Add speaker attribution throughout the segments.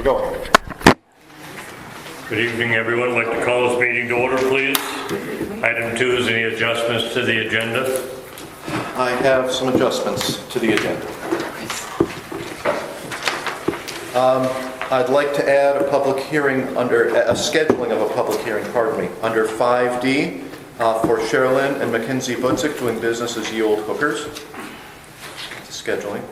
Speaker 1: Go ahead.
Speaker 2: Good evening, everyone. I'd like to call this meeting to order, please. Item 2 is any adjustments to the agenda.
Speaker 1: I have some adjustments to the agenda. I'd like to add a public hearing under, a scheduling of a public hearing, under 5D for Sherilyn and Mackenzie Budzik doing business as Ye Olde Hookers. Scheduling.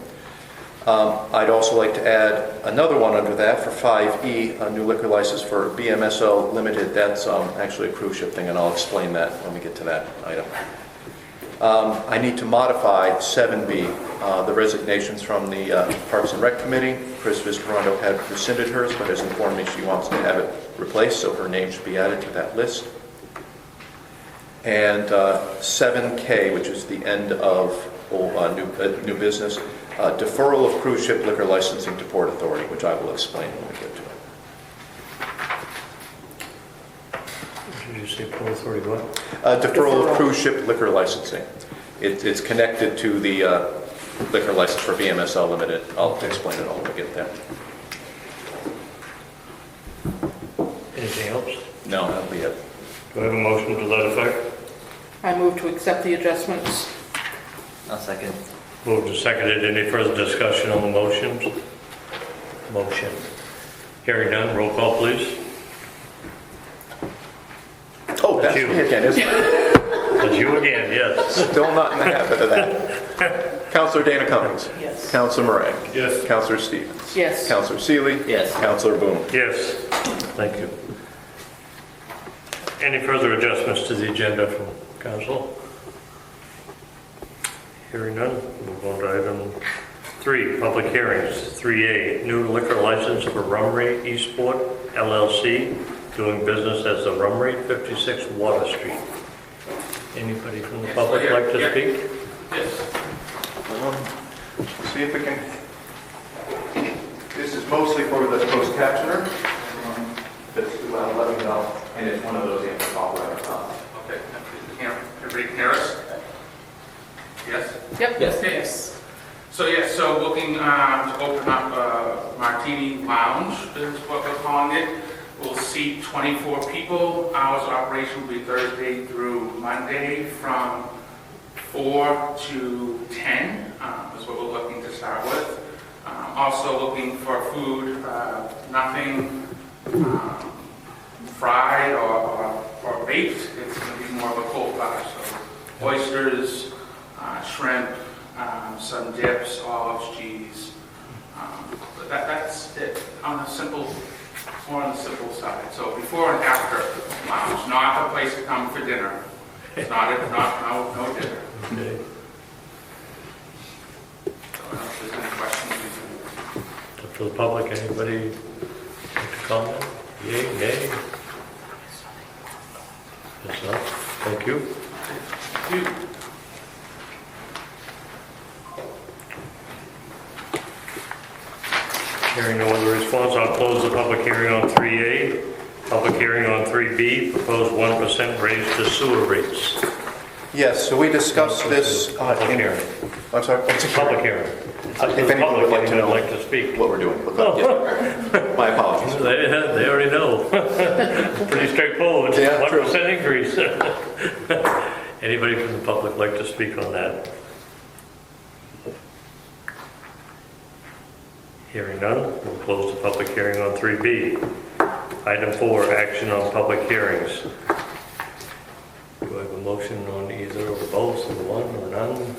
Speaker 1: I'd also like to add another one under that for 5E, a new liquor license for BMSO Limited. That's actually a cruise ship thing, and I'll explain that when we get to that item. I need to modify 7B, the resignations from the Parks and Rec Committee. Chris Viscarondo had rescinded hers, but has informed me she wants to have it replaced, so her name should be added to that list. And 7K, which is the end of new business, deferral of cruise ship liquor licensing to Port Authority, which I will explain when we get to it.
Speaker 2: Did you say Port Authority what?
Speaker 1: Deferral of cruise ship liquor licensing. It's connected to the liquor license for BMSL Limited. I'll explain it all when we get there.
Speaker 2: Anything else?
Speaker 1: No, that'll be it.
Speaker 2: Do I have a motion to that effect?
Speaker 3: I move to accept the adjustments.
Speaker 4: I'll second.
Speaker 2: Moved and seconded. Any further discussion on the motions? Motion. Hearing none, roll call, please.
Speaker 1: Oh, that's
Speaker 2: you.
Speaker 1: me again, isn't it?
Speaker 2: That's you again, yes.
Speaker 1: Still not in the habit of that. Counselor Dana Cummings.
Speaker 3: Yes.
Speaker 1: Counselor Murray.
Speaker 2: Yes.
Speaker 1: Counselor Stevens.
Speaker 3: Yes.
Speaker 1: Counselor Seeley.
Speaker 4: Yes.
Speaker 1: Counselor Boone.
Speaker 2: Yes. Thank you. Any further adjustments to the agenda from council? Hearing none, move on to item 3, public hearings. 3A, new liquor license for Rummery Eastport LLC, doing business as the Rummery, 56 Water Street. Anybody from the public like to speak?
Speaker 5: Yes.
Speaker 1: See if we can. This is mostly for the closed captioner. Well, let me know. And it's one of those in the top right.
Speaker 5: Okay. Everybody can hear us? Yes?
Speaker 3: Yep.
Speaker 4: Yes.
Speaker 5: Yes. So looking to open up Martini Lounge is what we're calling it. We'll seat 24 people. Hours of operation will be Thursday through Monday from 4 to 10 is what we're looking to start with. Also looking for food, nothing fried or baked. It's going to be more of a cold bar. So oysters, shrimp, some dips, olives, cheese. But that's it more on the simple side. So before and after lounge, not a place to come for dinner. It's no dinner.
Speaker 2: Okay.
Speaker 5: So if there's any questions, we can.
Speaker 2: Up to the public, anybody like to comment? Yay, nay? Yes, no. Thank you.
Speaker 5: Thank you.
Speaker 2: Hearing no other response, I'll close the public hearing on 3A. Public hearing on 3B, proposed 1% raise to sewer rates.
Speaker 1: Yes, so we discussed this.
Speaker 2: Public hearing.
Speaker 1: I'm sorry. It's a
Speaker 2: Public hearing.
Speaker 1: If anyone would like to know
Speaker 2: like to speak.
Speaker 1: what we're doing. Yeah. My apologies.
Speaker 2: They already know. Pretty straightforward.
Speaker 1: Yeah, true.
Speaker 2: 1% increase. Anybody from the public like to speak on that? Hearing none, we'll close the public hearing on 3B. Item 4, action on public hearings. Do I have a motion on either or both, or one or none?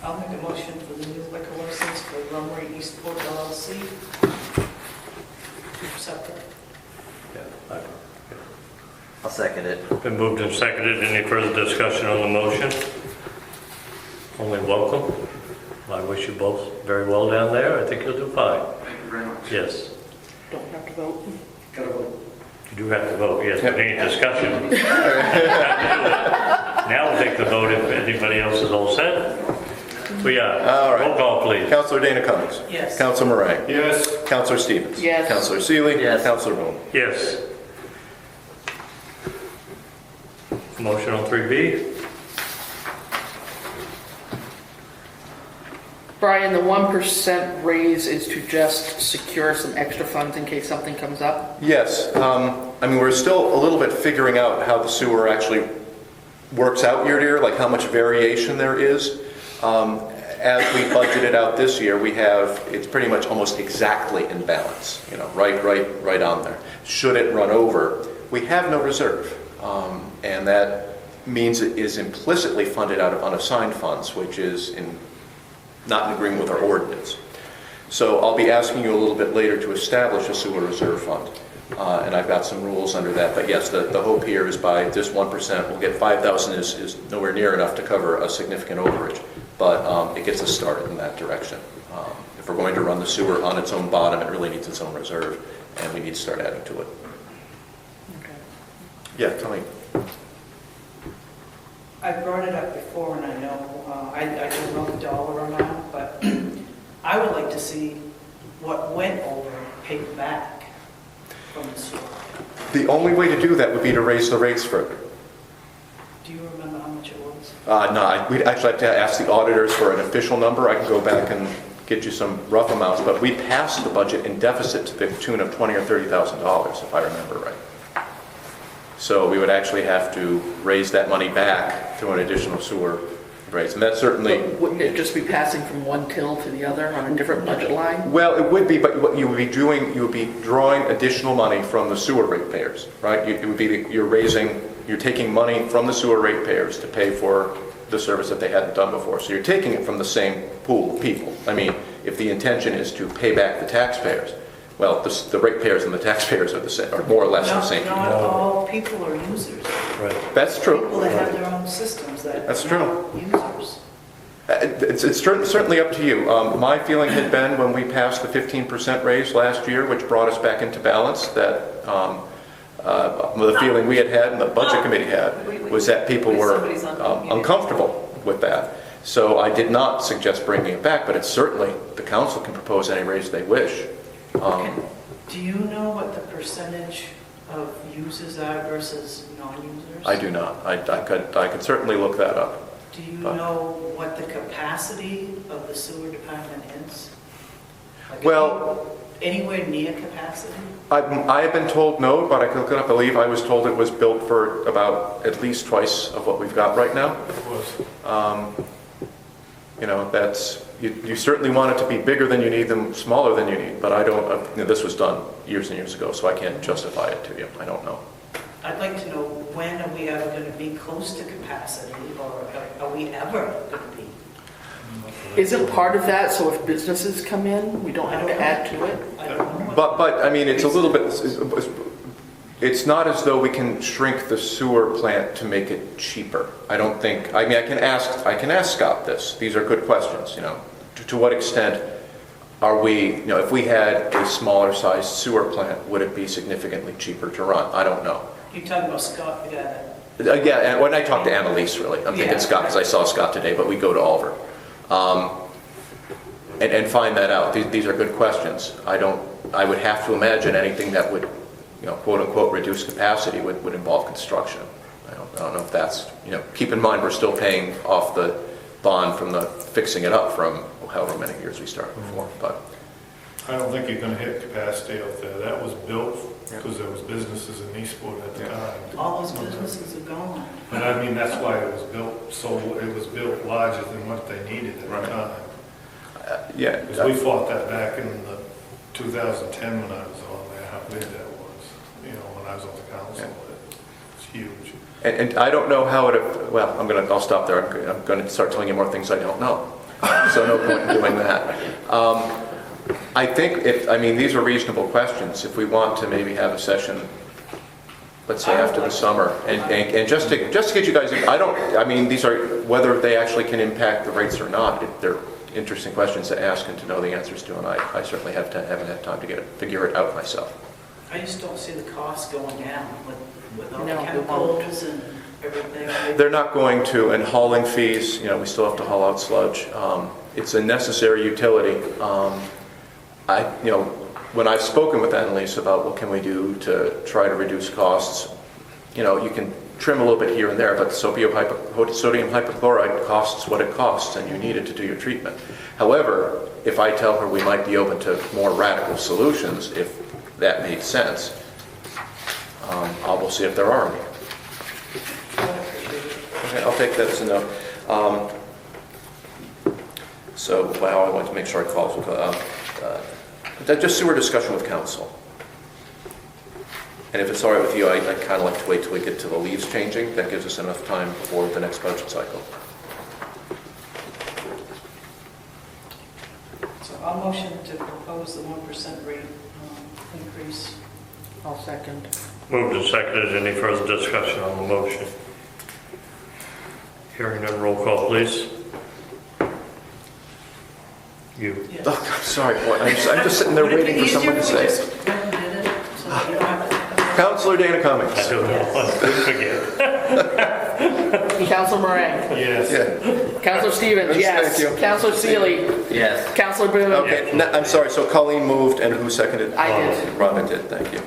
Speaker 6: I'll make a motion for the new liquor license for Rummery Eastport LLC. Separate.
Speaker 2: Yeah,
Speaker 4: I'll second it.
Speaker 2: been moved and seconded. Any further discussion on the motion? Only welcome. I wish you both very well down there. I think you'll do fine.
Speaker 5: Thank you very much.
Speaker 2: Yes.
Speaker 3: Don't have to vote.
Speaker 5: Gotta vote.
Speaker 2: You do have to vote, yes, but any discussion? Now we'll take the vote if anybody else is all set. We are.
Speaker 1: All right.
Speaker 2: Roll call, please.
Speaker 1: Counselor Dana Cummings.
Speaker 6: Yes.
Speaker 1: Counselor Murray.
Speaker 5: Yes.
Speaker 1: Counselor Stevens.
Speaker 3: Yes.
Speaker 1: Counselor Seeley.
Speaker 4: Yes.
Speaker 1: Counselor Boone.
Speaker 2: Yes. Motion on 3B?
Speaker 3: Brian, the 1% raise is to just secure some extra funds in case something comes up?
Speaker 1: Yes, I mean, we're still a little bit figuring out how the sewer actually works out year to year, like how much variation there is. As we budgeted out this year, it's pretty much almost exactly in balance, right on there. Should it run over, we have no reserve, and that means it is implicitly funded out of unassigned funds, which is not in agreement with our ordinance. So I'll be asking you a little bit later to establish a sewer reserve fund, and I've got some rules under that. But yes, the hope here is by this 1%, we'll get 5,000 is nowhere near enough to cover a significant overage, but it gets us started in that direction. If we're going to run the sewer on its own bottom, it really needs its own reserve, and we need to start adding to it.
Speaker 3: Okay.
Speaker 1: Yeah, tell me.
Speaker 6: I brought it up before, and I know, I don't know the dollar amount, but I would like to see what went over paid back from the sewer.
Speaker 1: The only way to do that would be to raise the rates further.
Speaker 6: Do you remember how much it was?
Speaker 1: No, we'd actually have to ask the auditors for an official number. I can go back and get you some rough amounts, but we passed the budget in deficit to the tune of $20,000 or $30,000, if I remember right. So we would actually have to raise that money back through an additional sewer raise, and that certainly...
Speaker 3: But wouldn't it just be passing from one till to the other on a different budget line?
Speaker 1: Well, it would be, but what you would be doing, you would be drawing additional money from the sewer ratepayers, right? It would be you're taking money from the sewer ratepayers to pay for the service that they hadn't done before. So you're taking it from the same pool of people. I mean, if the intention is to pay back the taxpayers, well, the ratepayers and the taxpayers are more or less the same people.
Speaker 6: Not all people are users.
Speaker 2: Right.
Speaker 1: That's true.
Speaker 6: People that have their own systems that
Speaker 1: That's
Speaker 6: are not users.
Speaker 1: It's certainly up to you. My feeling had been when we passed the 15% raise last year, which brought us back into balance, that the feeling we had and the budget committee had was that people were uncomfortable with that. So I did not suggest bringing it back, but it's certainly, the council can propose any raise they wish.
Speaker 6: Do you know what the percentage of users are versus non-users?
Speaker 1: I do not. I could certainly look that up.
Speaker 6: Do you know what the capacity of the sewer department is? Like,
Speaker 1: Well,
Speaker 6: anywhere near capacity?
Speaker 1: I have been told no, but I could look it up. I believe I was told it was built for about at least twice of what we've got right now.
Speaker 2: It was.
Speaker 1: That's, you certainly want it to be bigger than you need than smaller than you need, but I don't, this was done years and years ago, so I can't justify it to you. I don't know.
Speaker 6: I'd like to know, when are we ever going to be close to capacity, or are we ever going to be?
Speaker 3: Isn't part of that so if businesses come in, we don't have to add to it?
Speaker 6: I don't know.
Speaker 1: But I mean, it's a little bit, it's not as though we can shrink the sewer plant to make it cheaper. I don't think, I mean, I can ask Scott this. These are good questions, To what extent are we, if we had a smaller sized sewer plant, would it be significantly cheaper to run? I don't know.
Speaker 6: You're talking about Scott, the guy that...
Speaker 1: Yeah, and when I talk to Annalise, really, I'm thinking
Speaker 6: Yeah.
Speaker 1: Scott, because I saw Scott today, but we go to Oliver. And find that out. These are good questions. I would have to imagine anything that would, quote unquote, reduce capacity would involve construction. I don't know if that's, keep in mind we're still paying off the bond from the fixing it up from however many years we started before, but.
Speaker 7: I don't think you're going to hit capacity out there. That was built because there was businesses in Eastport at the time.
Speaker 6: All those businesses are gone.
Speaker 7: But I mean, that's why it was built, so it was built larger than what they needed at the time.
Speaker 1: Yeah.
Speaker 7: Because we fought that back in the 2010 when I was on there, how big that was, when I was on the council. It's huge.
Speaker 1: And I don't know how it, well, I'll stop there. I'm going to start telling you more things I don't know. So no point in doing that. I think these are reasonable questions. If we want to maybe have a session, let's say after the summer, and just to get you guys, these are, whether they actually can impact the rates or not, they're interesting questions to ask and to know the answers to, and I certainly haven't had time to figure it out myself.
Speaker 6: I just don't see the costs going down with all
Speaker 3: No,
Speaker 6: the
Speaker 3: they
Speaker 6: chemicals and everything.
Speaker 1: They're not going to, and hauling fees, we still have to haul out sludge. It's a necessary utility. When I've spoken with Annalise about what can we do to try to reduce costs, you can trim a little bit here and there, but sodium hypochlorite costs what it costs, and you need it to do your treatment. However, if I tell her we might be open to more radical solutions, if that makes sense, we'll see if there are any. Okay, I'll take that as a no. I want to make sure I call just sewer discussion with council. And if it's all right with you, I'd kind of like to wait till we get to the leaves changing. That gives us enough time for the next budget cycle.
Speaker 6: So I'll motion to propose the 1% rate increase.
Speaker 3: I'll second.
Speaker 2: Moved and seconded. Any further discussion on the motion? Hearing none, roll call, please. You.
Speaker 6: Yes.
Speaker 1: Oh, I'm sorry, boy. I'm just sitting there waiting for someone to say it. Councilor Dana
Speaker 2: I
Speaker 1: Cummings.
Speaker 2: don't know. Don't forget.
Speaker 3: Councilor Moran.
Speaker 7: Yes.
Speaker 1: Yeah.
Speaker 3: Councilor Stevens,
Speaker 1: Yes,
Speaker 3: yes.
Speaker 1: thank you.
Speaker 3: Councilor Seeley.
Speaker 4: Yes.
Speaker 3: Councilor Boone.
Speaker 1: Okay, I'm sorry, so Colleen moved, and who seconded?
Speaker 3: I did.
Speaker 1: Robin did, thank you.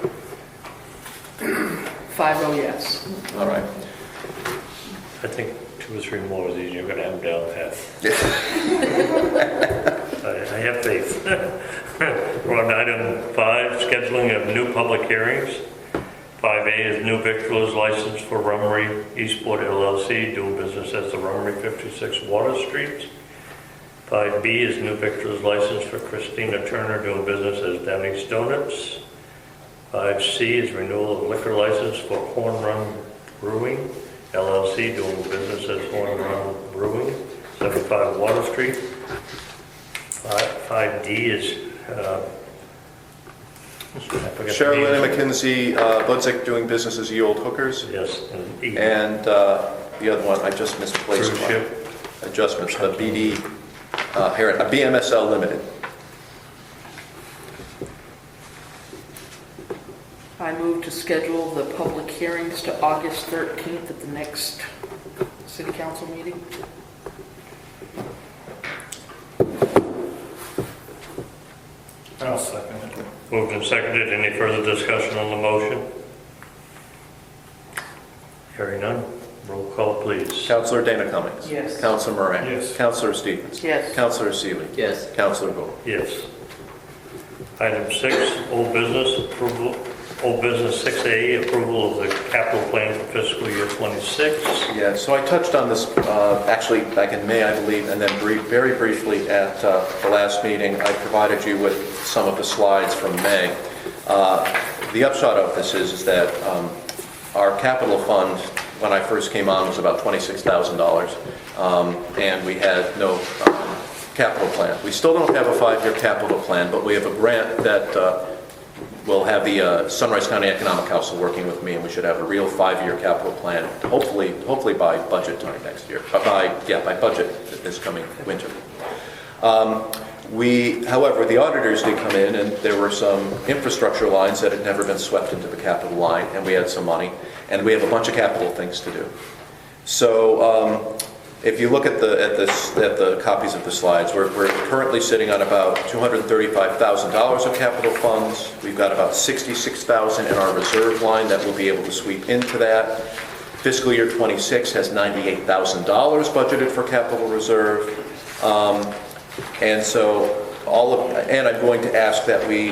Speaker 3: 5-0 yes.
Speaker 1: All right.
Speaker 2: I think 2 or 3 more of these, you're going to have them down pat. I have faith. We're on item 5, scheduling of new public hearings. 5A is new victuals license for Rummery Eastport LLC, doing business as the Rummery 56 Water Street. 5B is new victuals license for Christina Turner, doing business as Denny's Donuts. 5C is renewal of liquor license for Horn Run Brewing LLC, doing business as Horn Run Brewing, 75 Water Street. 5D is
Speaker 1: Sherilyn and Mackenzie Budzik doing business as Ye Old Hookers.
Speaker 2: Yes, and E.
Speaker 1: And the other one, I just misplaced
Speaker 2: Cruise
Speaker 1: one.
Speaker 2: ship.
Speaker 1: Adjustments, the BMSL Limited.
Speaker 3: I move to schedule the public hearings to August 13th at the next city council meeting.
Speaker 7: I'll second it.
Speaker 2: Moved and seconded. Any further discussion on the motion? Hearing none. Roll call, please.
Speaker 1: Councilor Dana Cummings.
Speaker 6: Yes.
Speaker 1: Councilor Moran.
Speaker 7: Yes.
Speaker 1: Councilor Stevens.
Speaker 3: Yes.
Speaker 1: Councilor Seeley.
Speaker 4: Yes.
Speaker 1: Councilor Boone.
Speaker 2: Yes. Item 6, old business approval. Old business 6A, approval of the capital plan for fiscal year 26.
Speaker 1: Yeah, so I touched on this actually back in May, I believe, and then very briefly at the last meeting, I provided you with some of the slides from May. The upshot of this is that our capital fund, when I first came on, was about $26,000, and we had no capital plan. We still don't have a 5-year capital plan, but we have a grant that we'll have the Sunrise County Economic Council working with me, and we should have a real 5-year capital plan, hopefully by budget time next year. By budget this coming winter. However, the auditors did come in, and there were some infrastructure lines that had never been swept into the capital line, and we had some money, and we have a bunch of capital things to do. So if you look at the copies of the slides, we're currently sitting on about $235,000 of capital funds. We've got about $66,000 in our reserve line that we'll be able to sweep into that. Fiscal year 26 has $98,000 budgeted for capital reserve. And so and I'm going to ask that we,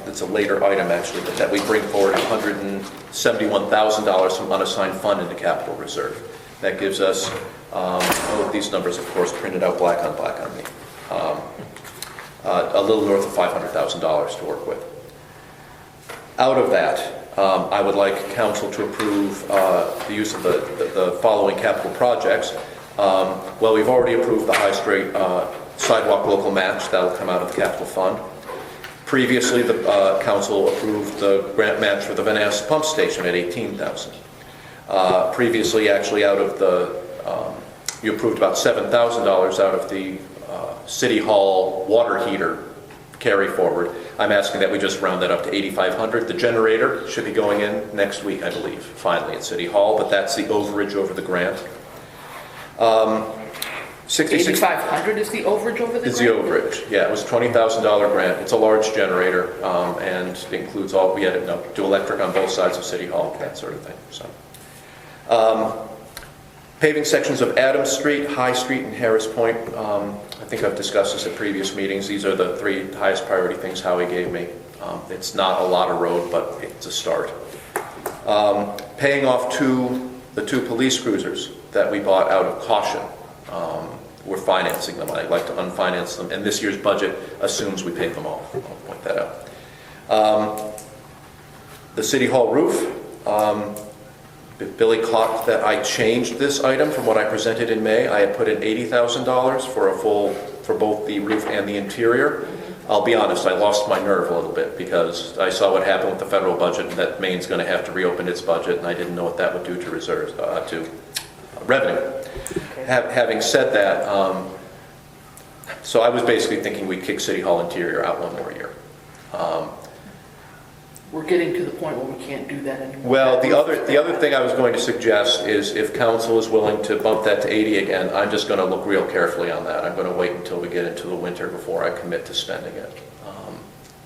Speaker 1: it's a later item actually, but that we bring forward $171,000 from unassigned fund into capital reserve. That gives us, these numbers of course printed out black on me, a little north of $500,000 to work with. Out of that, I would like council to approve the use of the following capital projects. Well, we've already approved the High Street sidewalk local match. That'll come out of the capital fund. Previously, the council approved the grant match for the Vanasse pump station at $18,000. Previously, actually, out of the you approved about $7,000 out of the City Hall water heater carry forward. I'm asking that we just round that up to $8,500. The generator should be going in next week, I believe, finally at City Hall, but that's the overage over the grant.
Speaker 3: 8,500 is the overage over the grant?
Speaker 1: Is the overage, yeah. It was a $20,000 grant. It's a large generator, and it includes all, we had to do electric on both sides of City Hall, that sort of thing. So Paving sections of Adams Street, High Street, and Harris Point. I think I've discussed this at previous meetings. These are the 3 highest priority things Howie gave me. It's not a lot of road, but it's a start. Paying off the 2 police cruisers that we bought out of caution. We're financing them. I'd like to unfinance them, and this year's budget assumes we pay them off. I'll point that out. The City Hall roof. Billy caught that I changed this item from what I presented in May. I had put in $80,000 for both the roof and the interior. I'll be honest, I lost my nerve a little bit because I saw what happened with the federal budget and that Maine's going to have to reopen its budget, and I didn't know what that would do to reserves, to revenue.
Speaker 3: Okay.
Speaker 1: Having said that, so I was basically thinking we'd kick City Hall interior out 1 more year.
Speaker 3: We're getting to the point where we can't do that anymore.
Speaker 1: Well, the other thing I was going to suggest is if council is willing to bump that to 80 again, I'm just going to look real carefully on that. I'm going to wait until we get into the winter before I commit to spending it.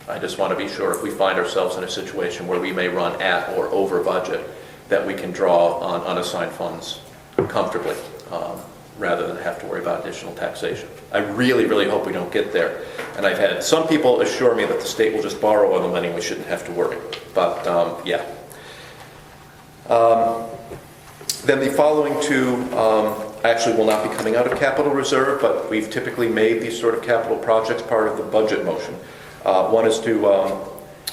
Speaker 1: I just want to be sure if we find ourselves in a situation where we may run at or over budget, that we can draw on unassigned funds comfortably, rather than have to worry about additional taxation. I really, really hope we don't get there. And I've had some people assure me that the state will just borrow all the money and we shouldn't have to worry. But, yeah. Then the following 2 actually will not be coming out of capital reserve, but we've typically made these sort of capital projects part of the budget motion. One is to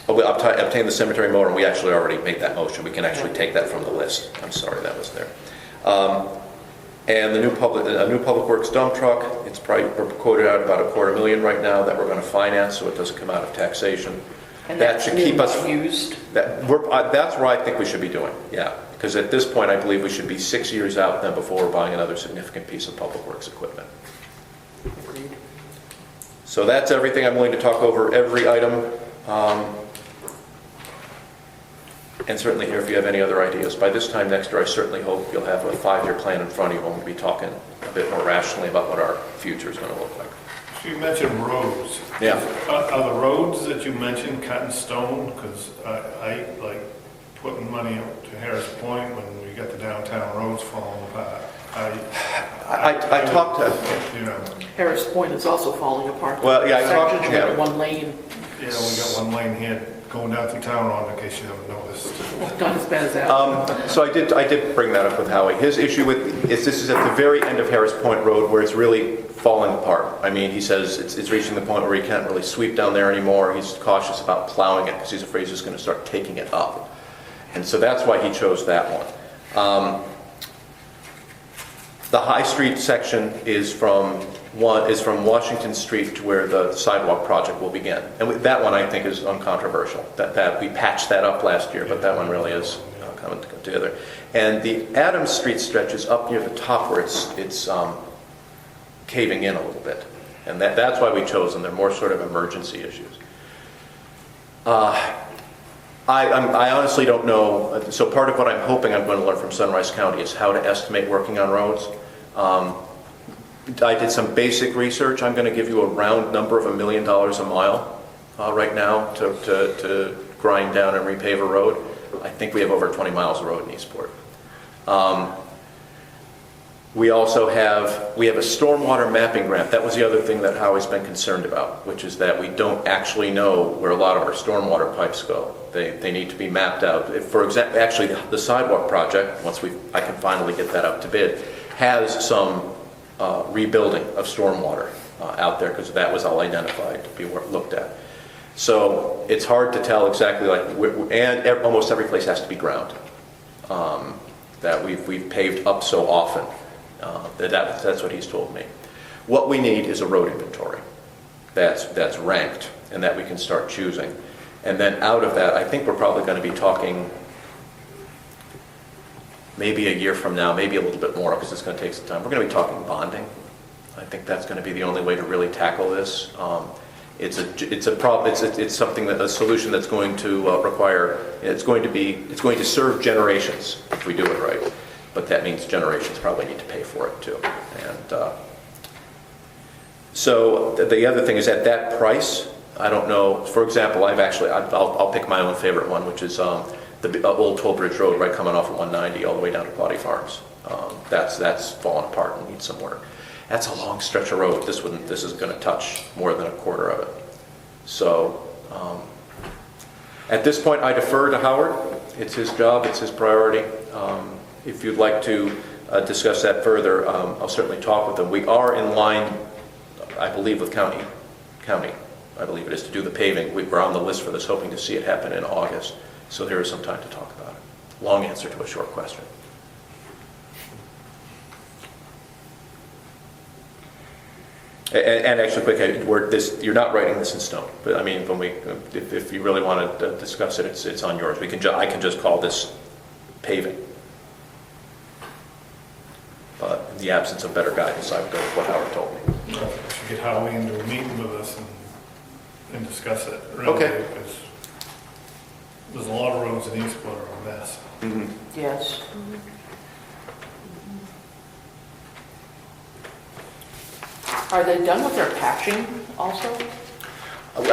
Speaker 1: obtain the cemetery mower, and we actually already made that motion. We can actually take that from the list. I'm sorry that was there. And a new public works dump truck. It's probably quoted out about $250,000 right now that we're going to finance, so it doesn't come out of taxation.
Speaker 3: And
Speaker 1: that should keep us
Speaker 3: used.
Speaker 1: That's where I think we should be doing. Yeah, because at this point I believe we should be 6 years out then before we're buying another significant piece of public works equipment.
Speaker 3: Agreed.
Speaker 1: So that's everything. I'm willing to talk over every item. And certainly here if you have any other ideas. By this time next year, I certainly hope you'll have a 5-year plan in front of you when we'll be talking a bit more rationally about what our future is going to look like.
Speaker 7: So you mentioned roads.
Speaker 1: Yeah.
Speaker 7: Are the roads that you mentioned cut in stone? Because I like putting money up to Harris Point when we got the downtown roads falling apart.
Speaker 1: I talked to...
Speaker 7: You know.
Speaker 3: Harris Point is also falling apart.
Speaker 1: Well, yeah, I talked-
Speaker 3: Sections
Speaker 1: yeah.
Speaker 3: with 1 lane.
Speaker 7: Yeah, we got 1 lane here going down through town on, in case you haven't noticed.
Speaker 3: Not as bad as that.
Speaker 1: So I did bring that up with Howie. His issue with this is at the very end of Harris Point Road where it's really falling apart. I mean, he says it's reaching the point where he can't really sweep down there anymore. He's cautious about plowing it because he's afraid he's just going to start taking it up. And so that's why he chose that one. The High Street section is from Washington Street to where the sidewalk project will begin. And that one I think is uncontroversial. That we patched that up last year, but that one really is coming together. And the Adams Street stretch is up near the top where it's caving in a little bit. And that's why we chose them. They're more sort of emergency issues. I honestly don't know. So part of what I'm hoping I'm going to learn from Sunrise County is how to estimate working on roads. I did some basic research. I'm going to give you a round number of $1 million a mile right now to grind down and repave a road. I think we have over 20 miles of road in Eastport. We also have a stormwater mapping grant. That was the other thing that Howie's been concerned about, which is that we don't actually know where a lot of our stormwater pipes go. They need to be mapped out. For example, actually the sidewalk project, once I can finally get that up to bid, has some rebuilding of stormwater out there because that was all identified to be looked at. So it's hard to tell exactly, and almost every place has to be ground. That we've paved up so often. That's what he's told me. What we need is a road inventory that's ranked and that we can start choosing. And then out of that, I think we're probably going to be talking maybe a year from now, maybe a little bit more because it's going to take some time. We're going to be talking bonding. I think that's going to be the only way to really tackle this. It's a problem. It's something a solution that's going to require. It's going to serve generations if we do it right. But that means generations probably need to pay for it too. And so the other thing is at that price, I don't know. For example, I'll pick my own favorite one, which is the old Toll Bridge Road, right, coming off of 190 all the way down to Potty Farms. That's fallen apart and needs some work. That's a long stretch of road. This is going to touch more than a quarter of it. So at this point, I defer to Howard. It's his job. It's his priority. If you'd like to discuss that further, I'll certainly talk with him. We are in line, I believe, with county. I believe it is, to do the paving. We're on the list for this, hoping to see it happen in August. So there is some time to talk about it. Long answer to a short question. And actually, quick, you're not writing this in stone. But I mean, if you really want to discuss it, it's on yours. I can just call this paving. But in the absence of better guidance, I would go with what Howard told me.
Speaker 7: We should get Howie into a meeting with us and discuss it. Really,
Speaker 1: Okay.
Speaker 7: because there's a lot of roads in Eastport are a mess.
Speaker 1: Mm-hmm.
Speaker 3: Yes. Are they done with their patching also?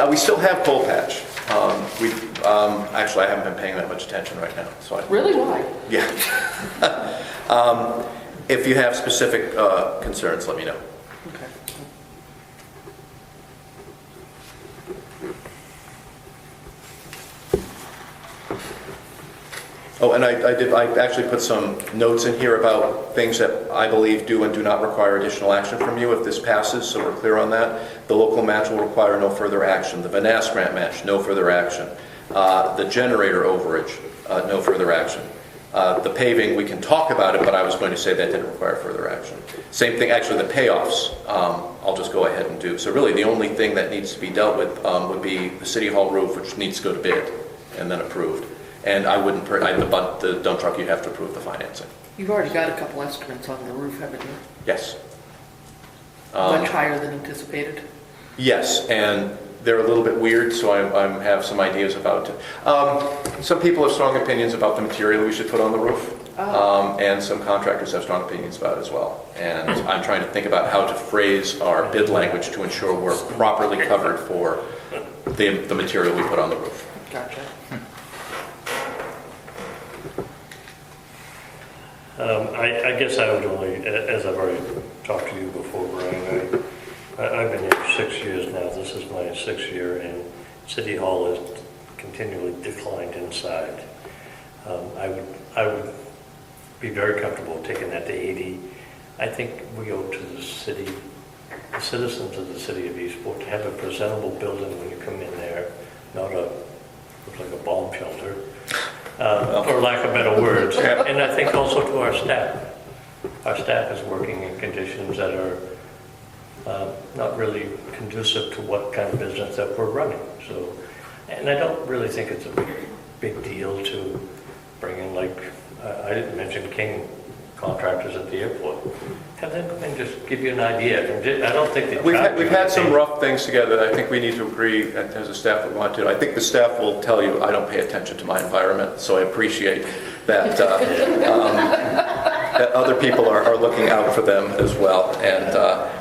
Speaker 1: We still have coal patch. Actually, I haven't been paying that much attention right now. So
Speaker 3: Really? Why?
Speaker 1: Yeah. If you have specific concerns, let me know.
Speaker 3: Okay.
Speaker 1: Oh, and I actually put some notes in here about things that I believe do and do not require additional action from you if this passes, so we're clear on that. The local match will require no further action. The Vanass grant match, no further action. The generator overage, no further action. The paving, we can talk about it, but I was going to say that didn't require further action. Same thing, actually, the payoffs, I'll just go ahead and do. So really, the only thing that needs to be dealt with would be the City Hall roof, which needs to go to bid and then approved. And I wouldn't, the dump truck, you'd have to approve the financing.
Speaker 3: You've already got a couple estimates on the roof, haven't you?
Speaker 1: Yes.
Speaker 3: Much higher than anticipated?
Speaker 1: Yes, and they're a little bit weird, so I have some ideas about it. Some people have strong opinions about the material we should put on the roof. And some contractors have strong opinions about it as well. And I'm trying to think about how to phrase our bid language to ensure we're properly covered for the material we put on the roof.
Speaker 3: Gotcha.
Speaker 2: I guess I would only, as I've already talked to you before, Brian, I've been here 6 years now. This is my 6th year, and City Hall has continually declined inside. I would be very comfortable taking that to 80. I think we owe to the city, the citizens of the city of Eastport, to have a presentable building when you come in there, not looks like a bomb shelter. For lack of better words, and I think also to our staff. Our staff is working in conditions that are not really conducive to what kind of business that we're running. So, and I don't really think it's a big deal to bring in, like, I didn't mention King contractors at the airport. Have them come and just give you an idea. I don't think they
Speaker 1: We've had some rough things together that I think we need to agree as a staff we want to. I think the staff will tell you I don't pay attention to my environment, so I appreciate that that other people are looking out for them as well. And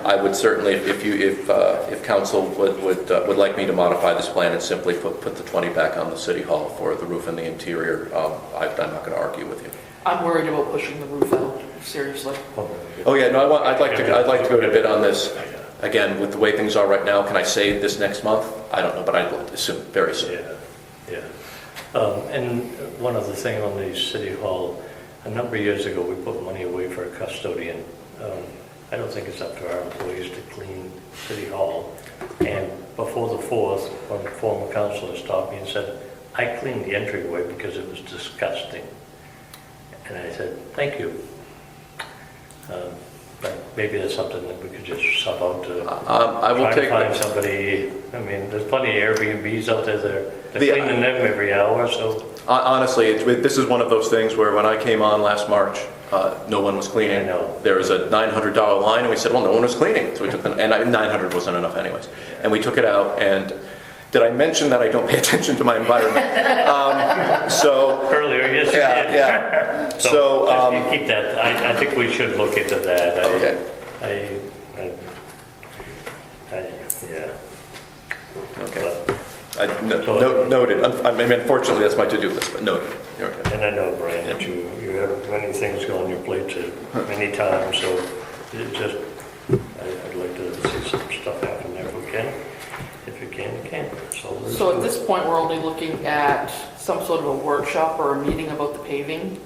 Speaker 1: I would certainly, if council would like me to modify this plan and simply put the 20 back on the City Hall for the roof and the interior, I'm not going to argue with you.
Speaker 3: I'm worried about pushing the roof out, seriously.
Speaker 1: Oh yeah, no, I'd like to go to bid on this. Again, with the way things are right now, can I say this next month? I don't know, but I'd like to soon, very soon.
Speaker 2: Yeah. And one other thing on the City Hall, a number of years ago, we put money away for a custodian. I don't think it's up to our employees to clean City Hall. And before the 4th, one former councilor stopped me and said, I cleaned the entryway because it was disgusting. And I said, thank you. But maybe that's something that we could just sub out to
Speaker 1: I will
Speaker 2: try to
Speaker 1: take
Speaker 2: find somebody. I mean, there's plenty of Airbnbs out there. They're cleaning them every hour. So
Speaker 1: honestly, this is one of those things where when I came on last March, no one was cleaning.
Speaker 2: I know.
Speaker 1: There was a $900 line, and we said, well, no one was cleaning. So we took and 900 wasn't enough anyways. And we took it out, and did I mention that I don't pay attention to my environment?
Speaker 2: earlier, yes, you did.
Speaker 1: Yeah.
Speaker 2: So just keep that. I think we should look into that.
Speaker 1: Okay.
Speaker 2: Yeah.
Speaker 1: Okay. Noted. I mean, unfortunately, that's my to-do list, but noted. You're okay.
Speaker 2: And I know, Brian, that you have many things on your plate at many times, so it just, I'd like to see some stuff happen there if we can. If you can, you can.
Speaker 3: So at this point, we're only looking at some sort of a workshop or a meeting about the paving?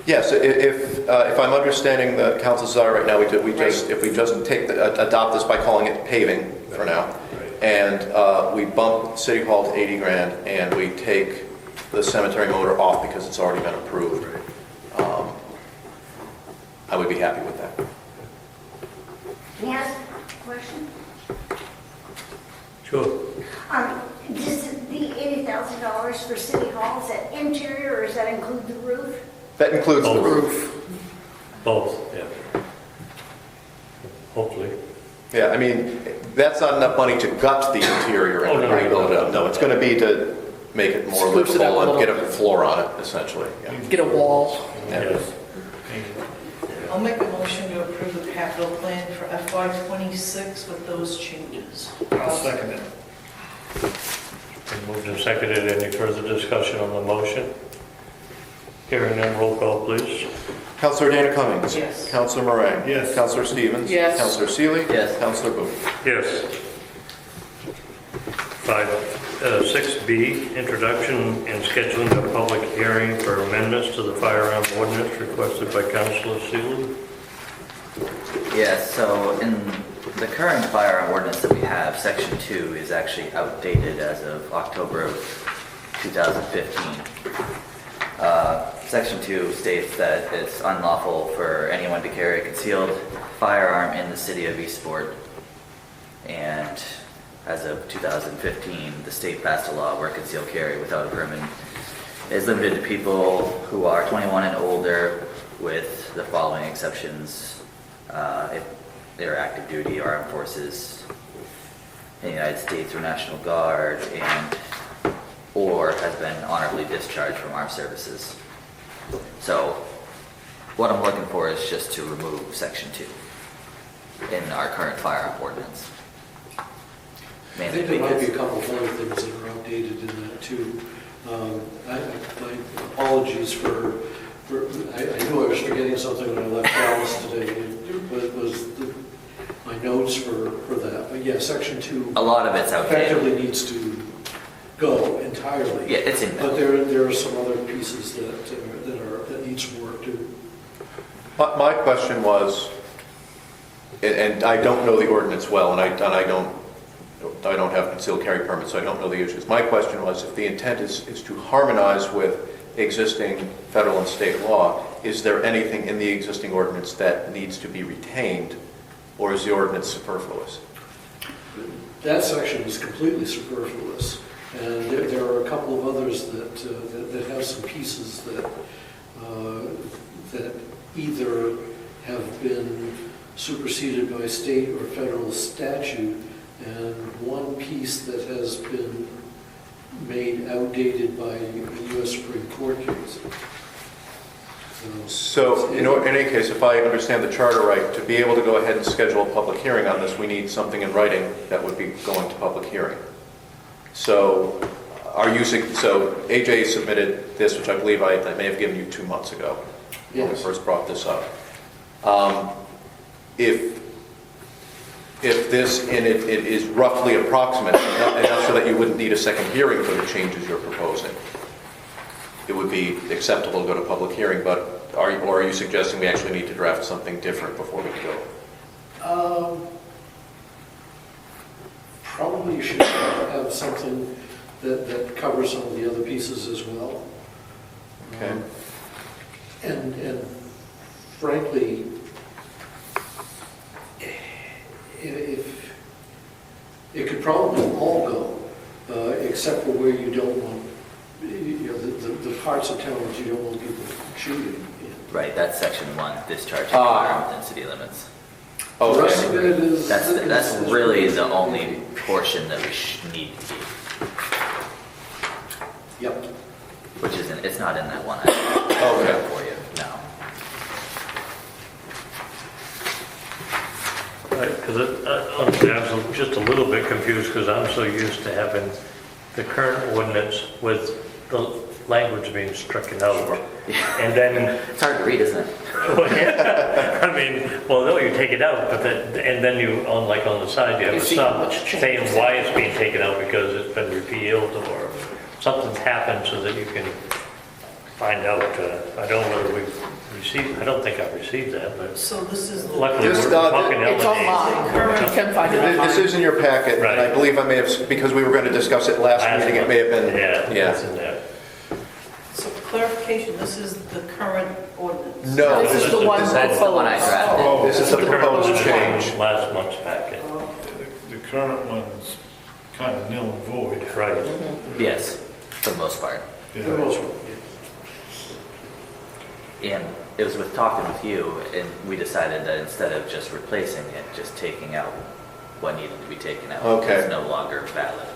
Speaker 1: Yes, if I'm understanding the council's desire right now, if we just adopt this by calling it paving for now, and we bump City Hall to 80 grand, and we take the cemetery motor off because it's already been approved, I would be happy with that.
Speaker 8: May I ask a question?
Speaker 2: Sure.
Speaker 8: Does the $80,000 for City Hall, is that interior or does that include the roof?
Speaker 1: That includes the
Speaker 2: Both.
Speaker 1: roof.
Speaker 2: Both, yeah. Hopefully.
Speaker 1: Yeah, I mean, that's not enough money to gut the interior and
Speaker 2: Oh, no,
Speaker 1: rebuild it up. No, it's going to be to make it more
Speaker 3: Spruce it up
Speaker 1: livable
Speaker 3: a
Speaker 1: and get
Speaker 3: little.
Speaker 1: a floor on it, essentially. Yeah.
Speaker 3: Get a wall?
Speaker 2: Yes.
Speaker 6: I'll make a motion to approve the capital plan for FY26 with those changes.
Speaker 7: I'll second it.
Speaker 2: Been moved and seconded. Any further discussion on the motion? Hearing none, roll call, please.
Speaker 1: Councilor Dana Cummings.
Speaker 6: Yes.
Speaker 1: Councilor Moran.
Speaker 7: Yes.
Speaker 1: Councilor Stevens.
Speaker 3: Yes.
Speaker 1: Councilor Seeley.
Speaker 4: Yes.
Speaker 1: Councilor Booth.
Speaker 2: Yes. 6B, introduction and scheduling a public hearing for amendments to the firearm ordinance requested by Councilor Seeley.
Speaker 4: Yeah, so in the current firearm ordinance that we have, section 2 is actually outdated as of October of 2015. Section 2 states that it's unlawful for anyone to carry a concealed firearm in the city of Eastport. And as of 2015, the state passed a law where concealed carry without a permit is limited to people who are 21 and older, with the following exceptions: if they're active duty, armed forces in the United States or National Guard, or has been honorably discharged from armed services. So what I'm looking for is just to remove section 2 in our current firearm ordinance.
Speaker 9: I
Speaker 4: Mainly
Speaker 9: think there might be
Speaker 4: because,
Speaker 9: a couple of other things that are outdated in that too. My apologies for I knew I was forgetting something when I left Dallas today, but it was my notes for that. But yeah, section 2
Speaker 4: a lot of it's outdated.
Speaker 9: effectively needs to go entirely.
Speaker 4: Yeah, it's in
Speaker 9: But
Speaker 4: there.
Speaker 9: there are some other pieces that need some work too.
Speaker 1: My question was, and I don't know the ordinance well, and I don't have concealed carry permits, so I don't know the issues. My question was, if the intent is to harmonize with existing federal and state law, is there anything in the existing ordinance that needs to be retained, or is the ordinance superfluous?
Speaker 9: That section is completely superfluous, and there are a couple of others that have some pieces that either have been superseded by state or federal statute, and one piece that has been made outdated by a U.S. Supreme Court case.
Speaker 1: So, in any case, if I understand the charter right, to be able to go ahead and schedule a public hearing on this, we need something in writing that would be going to public hearing. So, so AJ submitted this, which I believe I may have given you 2 months ago when we
Speaker 9: Yes.
Speaker 1: first brought this up. If this, and it is roughly approximate, enough so that you wouldn't need a second hearing for the changes you're proposing, it would be acceptable to go to public hearing, but are you suggesting we actually need to draft something different before we go?
Speaker 9: Probably you should have something that covers some of the other pieces as well.
Speaker 1: Okay.
Speaker 9: And frankly, if it could probably all go, except for where you don't want, the parts of town that you don't want people shooting in.
Speaker 4: Right, that's section 1, discharging firearm within city limits.
Speaker 9: The rest of
Speaker 1: Okay.
Speaker 9: it is.
Speaker 4: That's really the only portion that we need to keep,
Speaker 9: Yep.
Speaker 4: which isn't, it's not in that one. I put up for you, no.
Speaker 2: Because honestly, I was just a little bit confused because I'm so used to having the current ordinance with the language being stricken out. And then,
Speaker 4: It's hard to read, isn't it?
Speaker 2: I mean, well, no, you take it out, but then, and then you, on the side, you have
Speaker 3: You
Speaker 2: a
Speaker 3: see how
Speaker 2: sub
Speaker 3: much change
Speaker 2: saying
Speaker 3: is
Speaker 2: why it's being taken out, because it's been repealed or something's happened so that you can find out. I don't know whether we've received, I don't think I've received that, but
Speaker 6: So this is the
Speaker 2: luckily
Speaker 1: This,
Speaker 2: we're talking
Speaker 3: It's online. You can find it online.
Speaker 1: This is in your packet, and I
Speaker 2: Right.
Speaker 1: believe I may have, because we were going to discuss it last meeting, it may have been,
Speaker 2: Yeah, it's in there.
Speaker 6: So clarification, this is the current ordinance?
Speaker 1: No,
Speaker 3: This is the one
Speaker 4: That's the one I
Speaker 3: proposed.
Speaker 4: drafted.
Speaker 7: Oh,
Speaker 1: This is the proposed change.
Speaker 2: Last month's packet.
Speaker 7: the current one's kind of nil and void.
Speaker 2: Right.
Speaker 4: Yes, for the most part.
Speaker 7: Yeah.
Speaker 9: For the most part,
Speaker 4: And it was with talking with you, and we decided that instead of just replacing it, just taking out what needed to be taken out.
Speaker 1: Okay.
Speaker 4: It's no longer valid.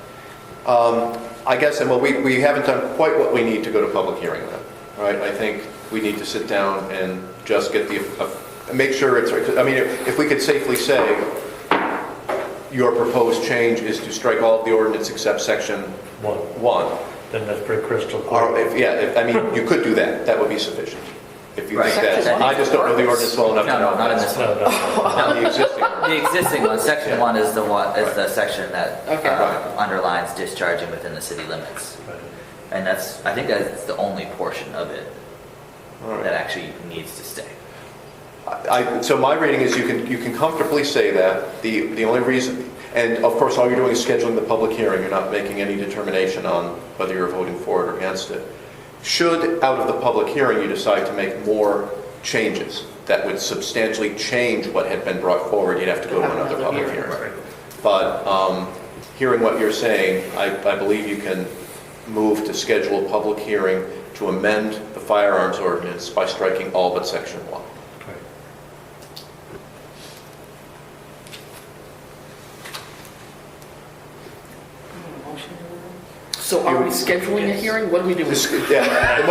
Speaker 1: I guess, and well, we haven't done quite what we need to go to public hearing then, right? I think we need to sit down and just get make sure it's, I mean, if we could safely say, your proposed change is to strike all of the ordinance except section 1.
Speaker 2: Then that's pretty crystal
Speaker 1: Or
Speaker 2: clear.
Speaker 1: I mean, you could do that, that would be sufficient. If you think
Speaker 4: Right.
Speaker 1: that, I just don't know the ordinance well enough to know.
Speaker 4: No, not in this one.
Speaker 1: Not the existing one.
Speaker 4: The existing one, section 1 is the section that
Speaker 3: Okay.
Speaker 4: underlines discharging within the city limits.
Speaker 2: Right.
Speaker 4: And I think that's the only portion of it
Speaker 1: All right.
Speaker 4: that actually needs to stay.
Speaker 1: So my reading is you can comfortably say that. The only reason, and of course all you're doing is scheduling the public hearing, you're not making any determination on whether you're voting for it or against it. Should, out of the public hearing, you decide to make more changes that would substantially change what had been brought forward, you'd have to go to another public hearing. But hearing what you're saying, I believe you can move to schedule a public hearing to amend the firearms ordinance by striking all but section 1.
Speaker 3: So are we scheduling a hearing? What are we doing?
Speaker 1: The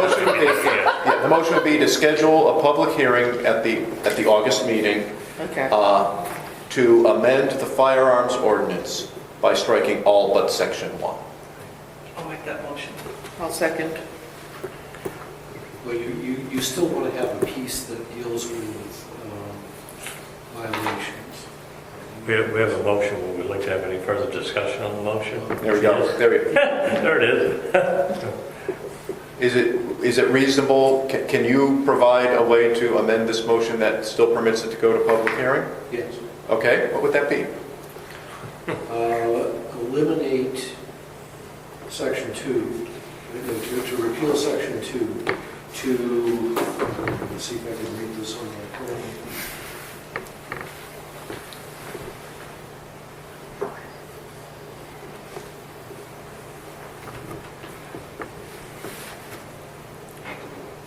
Speaker 1: motion would be to schedule a public hearing at the August meeting
Speaker 3: Okay.
Speaker 1: to amend the firearms ordinance by striking all but section 1.
Speaker 6: I'll make that motion.
Speaker 3: I'll second.
Speaker 9: Well, you still want to have a piece that deals with violations.
Speaker 2: We have a motion. Would we like to have any further discussion on the motion?
Speaker 1: There we go.
Speaker 2: Yes. There it is.
Speaker 1: Is it reasonable, can you provide a way to amend this motion that still permits it to go to public hearing?
Speaker 9: Yes.
Speaker 1: Okay, what would that be?
Speaker 9: Eliminate section 2, to repeal section 2, let's see if I can read this on my phone.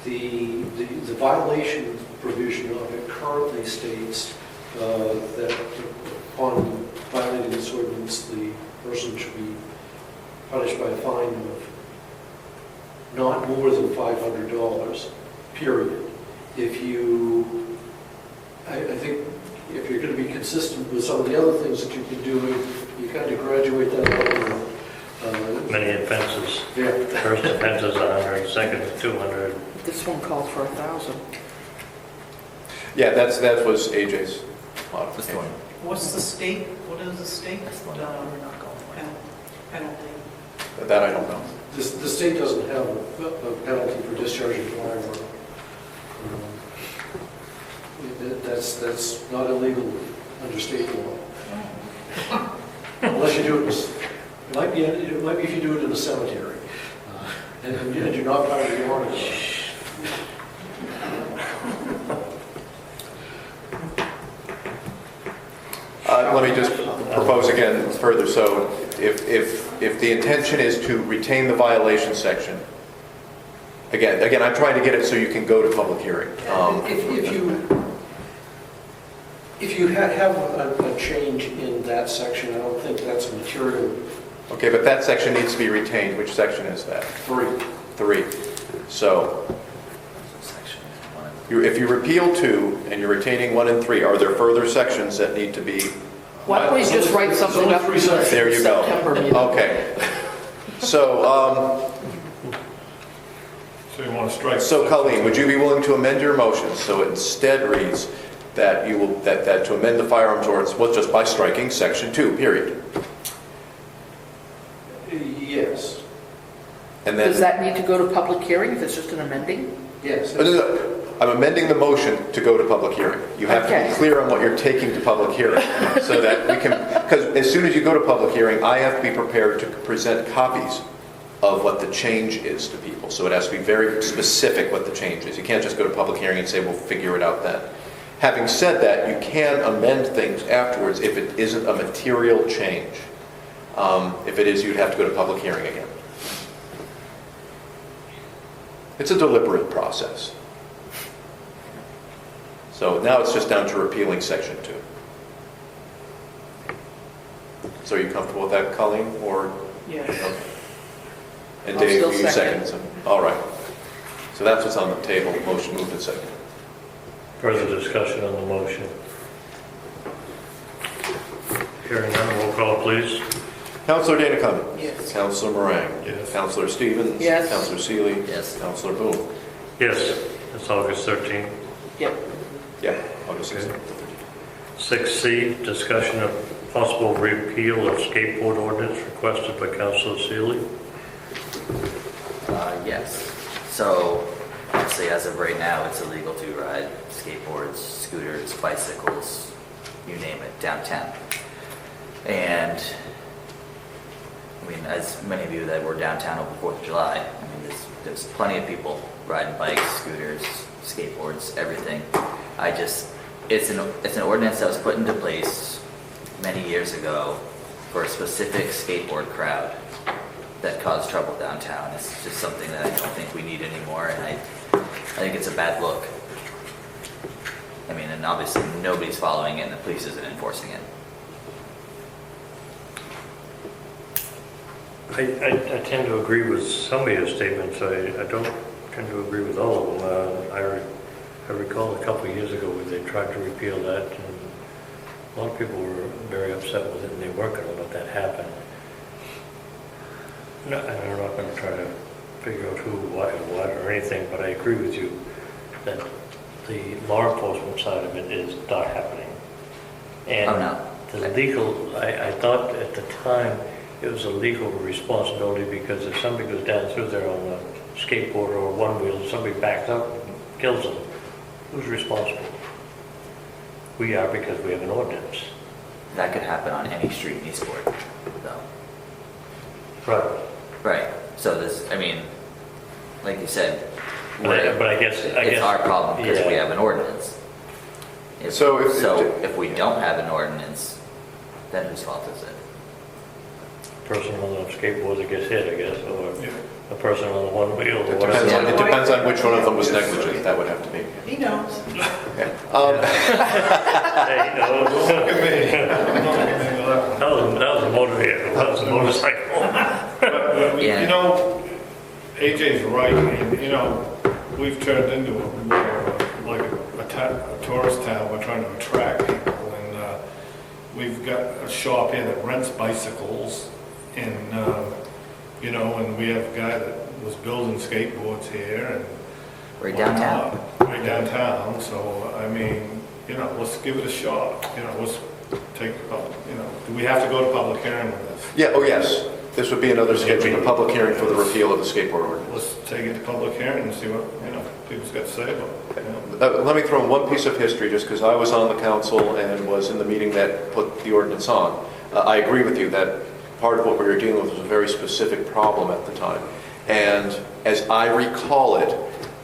Speaker 9: The violation provision of it currently states that upon violating this ordinance, the person should be punished by a fine of not more than $500, period. If you, I think if you're going to be consistent with some of the other things that you've been doing, you kind of graduate that up.
Speaker 2: Many offenses.
Speaker 9: Yeah.
Speaker 2: First offense is 100, second is 200.
Speaker 3: This one calls for 1,000.
Speaker 1: Yeah, that was AJ's modification.
Speaker 6: What's the state, what is the state penalty?
Speaker 1: That I don't know.
Speaker 9: The state doesn't have a penalty for discharging firearm. That's not illegal under state law. Unless you do it, it might be if you do it in a cemetery. And you're not part of the army.
Speaker 1: Let me just propose again further. So if the intention is to retain the violation section, again, I'm trying to get it so you can go to public hearing.
Speaker 9: If you have a change in that section, I don't think that's a material.
Speaker 1: Okay, but that section needs to be retained. Which section is that? 3. So if you repeal 2 and you're retaining 1 and 3, are there further sections that need to be?
Speaker 3: Why don't we just write something up in the
Speaker 1: There you go.
Speaker 3: September meeting?
Speaker 1: Okay. So,
Speaker 7: So you want to strike?
Speaker 1: so Colleen, would you be willing to amend your motion so it instead reads that you will, that to amend the firearms ordinance, well, just by striking section 2, period?
Speaker 9: Yes,
Speaker 1: And then,
Speaker 3: Does that need to go to public hearing if it's just an amending?
Speaker 9: yes.
Speaker 1: No. I'm amending the motion to go to public hearing. You have to
Speaker 3: Okay.
Speaker 1: be clear on what you're taking to public hearing so that we can, because as soon as you go to public hearing, I have to be prepared to present copies of what the change is to people. So it has to be very specific what the change is. You can't just go to public hearing and say, we'll figure it out then. Having said that, you can amend things afterwards if it isn't a material change. If it is, you'd have to go to public hearing again. It's a deliberate process. So now it's just down to repealing section 2. So are you comfortable with that, Colleen, or?
Speaker 6: Yes.
Speaker 1: And
Speaker 3: I'll
Speaker 1: Dave,
Speaker 3: still
Speaker 1: you
Speaker 3: second.
Speaker 1: second. All right. So that's what's on the table. Motion moved and seconded.
Speaker 2: Further discussion on the motion? Hearing none, roll call, please.
Speaker 1: Councilor Dana Cummings.
Speaker 3: Yes.
Speaker 1: Councilor Moran.
Speaker 7: Yes.
Speaker 1: Councilor Stevens.
Speaker 3: Yes.
Speaker 1: Councilor Seeley.
Speaker 4: Yes.
Speaker 1: Councilor Boone.
Speaker 2: Yes, it's August 13th.
Speaker 3: Yep.
Speaker 1: Yeah, August 16th.
Speaker 2: 6C, discussion of possible repeal of skateboard ordinance requested by Councilor Seeley.
Speaker 4: Yes. So, obviously, as of right now, it's illegal to ride skateboards, scooters, bicycles, you name it, downtown. And, I mean, as many of you that were downtown over 4th of July, I mean, there's plenty of people riding bikes, scooters, skateboards, everything. It's an ordinance that was put into place many years ago for a specific skateboard crowd that caused trouble downtown. It's just something that I don't think we need anymore, and I think it's a bad look. I mean, and obviously nobody's following it and the police isn't enforcing it.
Speaker 2: I tend to agree with some of your statements. I don't tend to agree with all of them. I recall a couple of years ago when they tried to repeal that, and a lot of people were very upset with it, and they weren't going to let that happen. No, and I'm not going to try to figure out who, what, and what, or anything, but I agree with you that the law enforcement side of it is not happening. And
Speaker 4: Oh, no.
Speaker 2: the legal, I thought at the time it was a legal responsibility, because if somebody goes down through there on a skateboard or one wheel, and somebody backs up and kills them, who's responsible? We are, because we have an ordinance.
Speaker 4: That could happen on any street in Eastport, though.
Speaker 2: Right.
Speaker 4: Right. So this, I mean, like you said,
Speaker 2: But I guess
Speaker 4: it's our problem because we have an ordinance.
Speaker 1: So
Speaker 4: If we don't have an ordinance, then whose fault is it?
Speaker 2: Person on the skateboard that gets hit, I guess, or
Speaker 7: Yeah.
Speaker 2: a person on the one wheel, or
Speaker 1: It
Speaker 2: whatever.
Speaker 1: depends on which one of them was negligent. That would have to be.
Speaker 6: He knows.
Speaker 2: Hey, no,
Speaker 7: Look at me. I'm not getting into that one.
Speaker 2: that was a motor vehicle, that was a motorcycle.
Speaker 7: But,
Speaker 4: Yeah.
Speaker 7: you know, AJ's right, and, you know, we've turned into like a tourist town. We're trying to attract people, and we've got a shop here that rents bicycles, and, you know, and we have a guy that was building skateboards here, and
Speaker 4: Right downtown.
Speaker 7: right downtown, so, I mean, you know, let's give it a shot, you know, let's take, you know, do we have to go to public hearing with this?
Speaker 1: Yeah, oh yes. This would be another scheduled a public hearing for the repeal of the skateboard ordinance.
Speaker 7: Let's take it to public hearing and see what, you know, people's got to say about it, you know?
Speaker 1: Let me throw in one piece of history, just because I was on the council and was in the meeting that put the ordinance on. I agree with you that part of what we were dealing with was a very specific problem at the time. And as I recall it,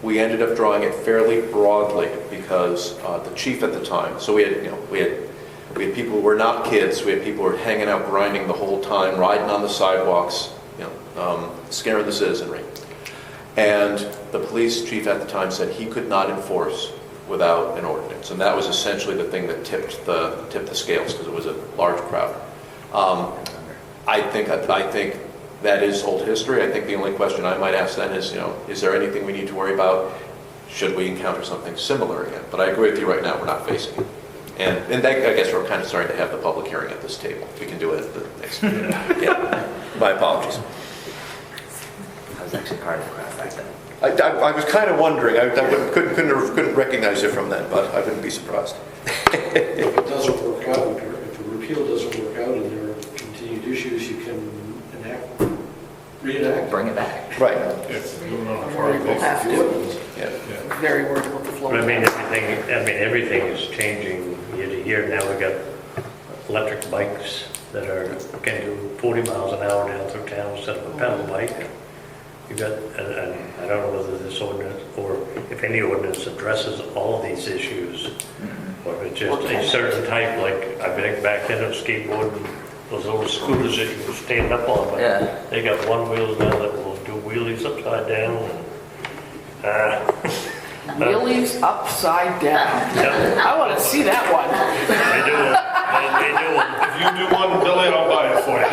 Speaker 1: we ended up drawing it fairly broadly because the chief at the time, so we had people who were not kids, we had people who were hanging out grinding the whole time, riding on the sidewalks, scaring the citizenry. And the police chief at the time said he could not enforce without an ordinance. And that was essentially the thing that tipped the scales, because it was a large crowd. I think that is old history. I think the only question I might ask then is, is there anything we need to worry about? Should we encounter something similar again? But I agree with you right now, we're not facing it. And I guess we're kind of starting to have the public hearing at this table. We can do it at the next meeting. Yeah. My apologies.
Speaker 4: was actually part of the crowd back then.
Speaker 1: I was kind of wondering, couldn't recognize you from that, but I wouldn't be surprised.
Speaker 9: If it doesn't work out, if a repeal doesn't work out and there are continued issues, you can reenact.
Speaker 4: Bring it back.
Speaker 1: Right,
Speaker 7: It's doing on a
Speaker 3: I'm
Speaker 7: far
Speaker 3: worried we'll have to.
Speaker 1: yeah.
Speaker 7: Yeah.
Speaker 3: Very worried about the flow.
Speaker 2: But I mean, everything is changing year to year. Now we got electric bikes that can do 40 miles an hour down through town instead of a pedal bike. You got, and I don't know whether this ordinance, or if any ordinance addresses all of these issues, or if it's just a certain type, like, I think back then of skateboarding, those little scooters that you stand up on, but
Speaker 4: Yeah.
Speaker 2: they got one wheels now that will do wheelies upside down.
Speaker 3: Wheelies upside down.
Speaker 2: Yeah,
Speaker 3: I want to see that one.
Speaker 2: they do them. They do them.
Speaker 7: If you do one, Billy, I'll buy it for you.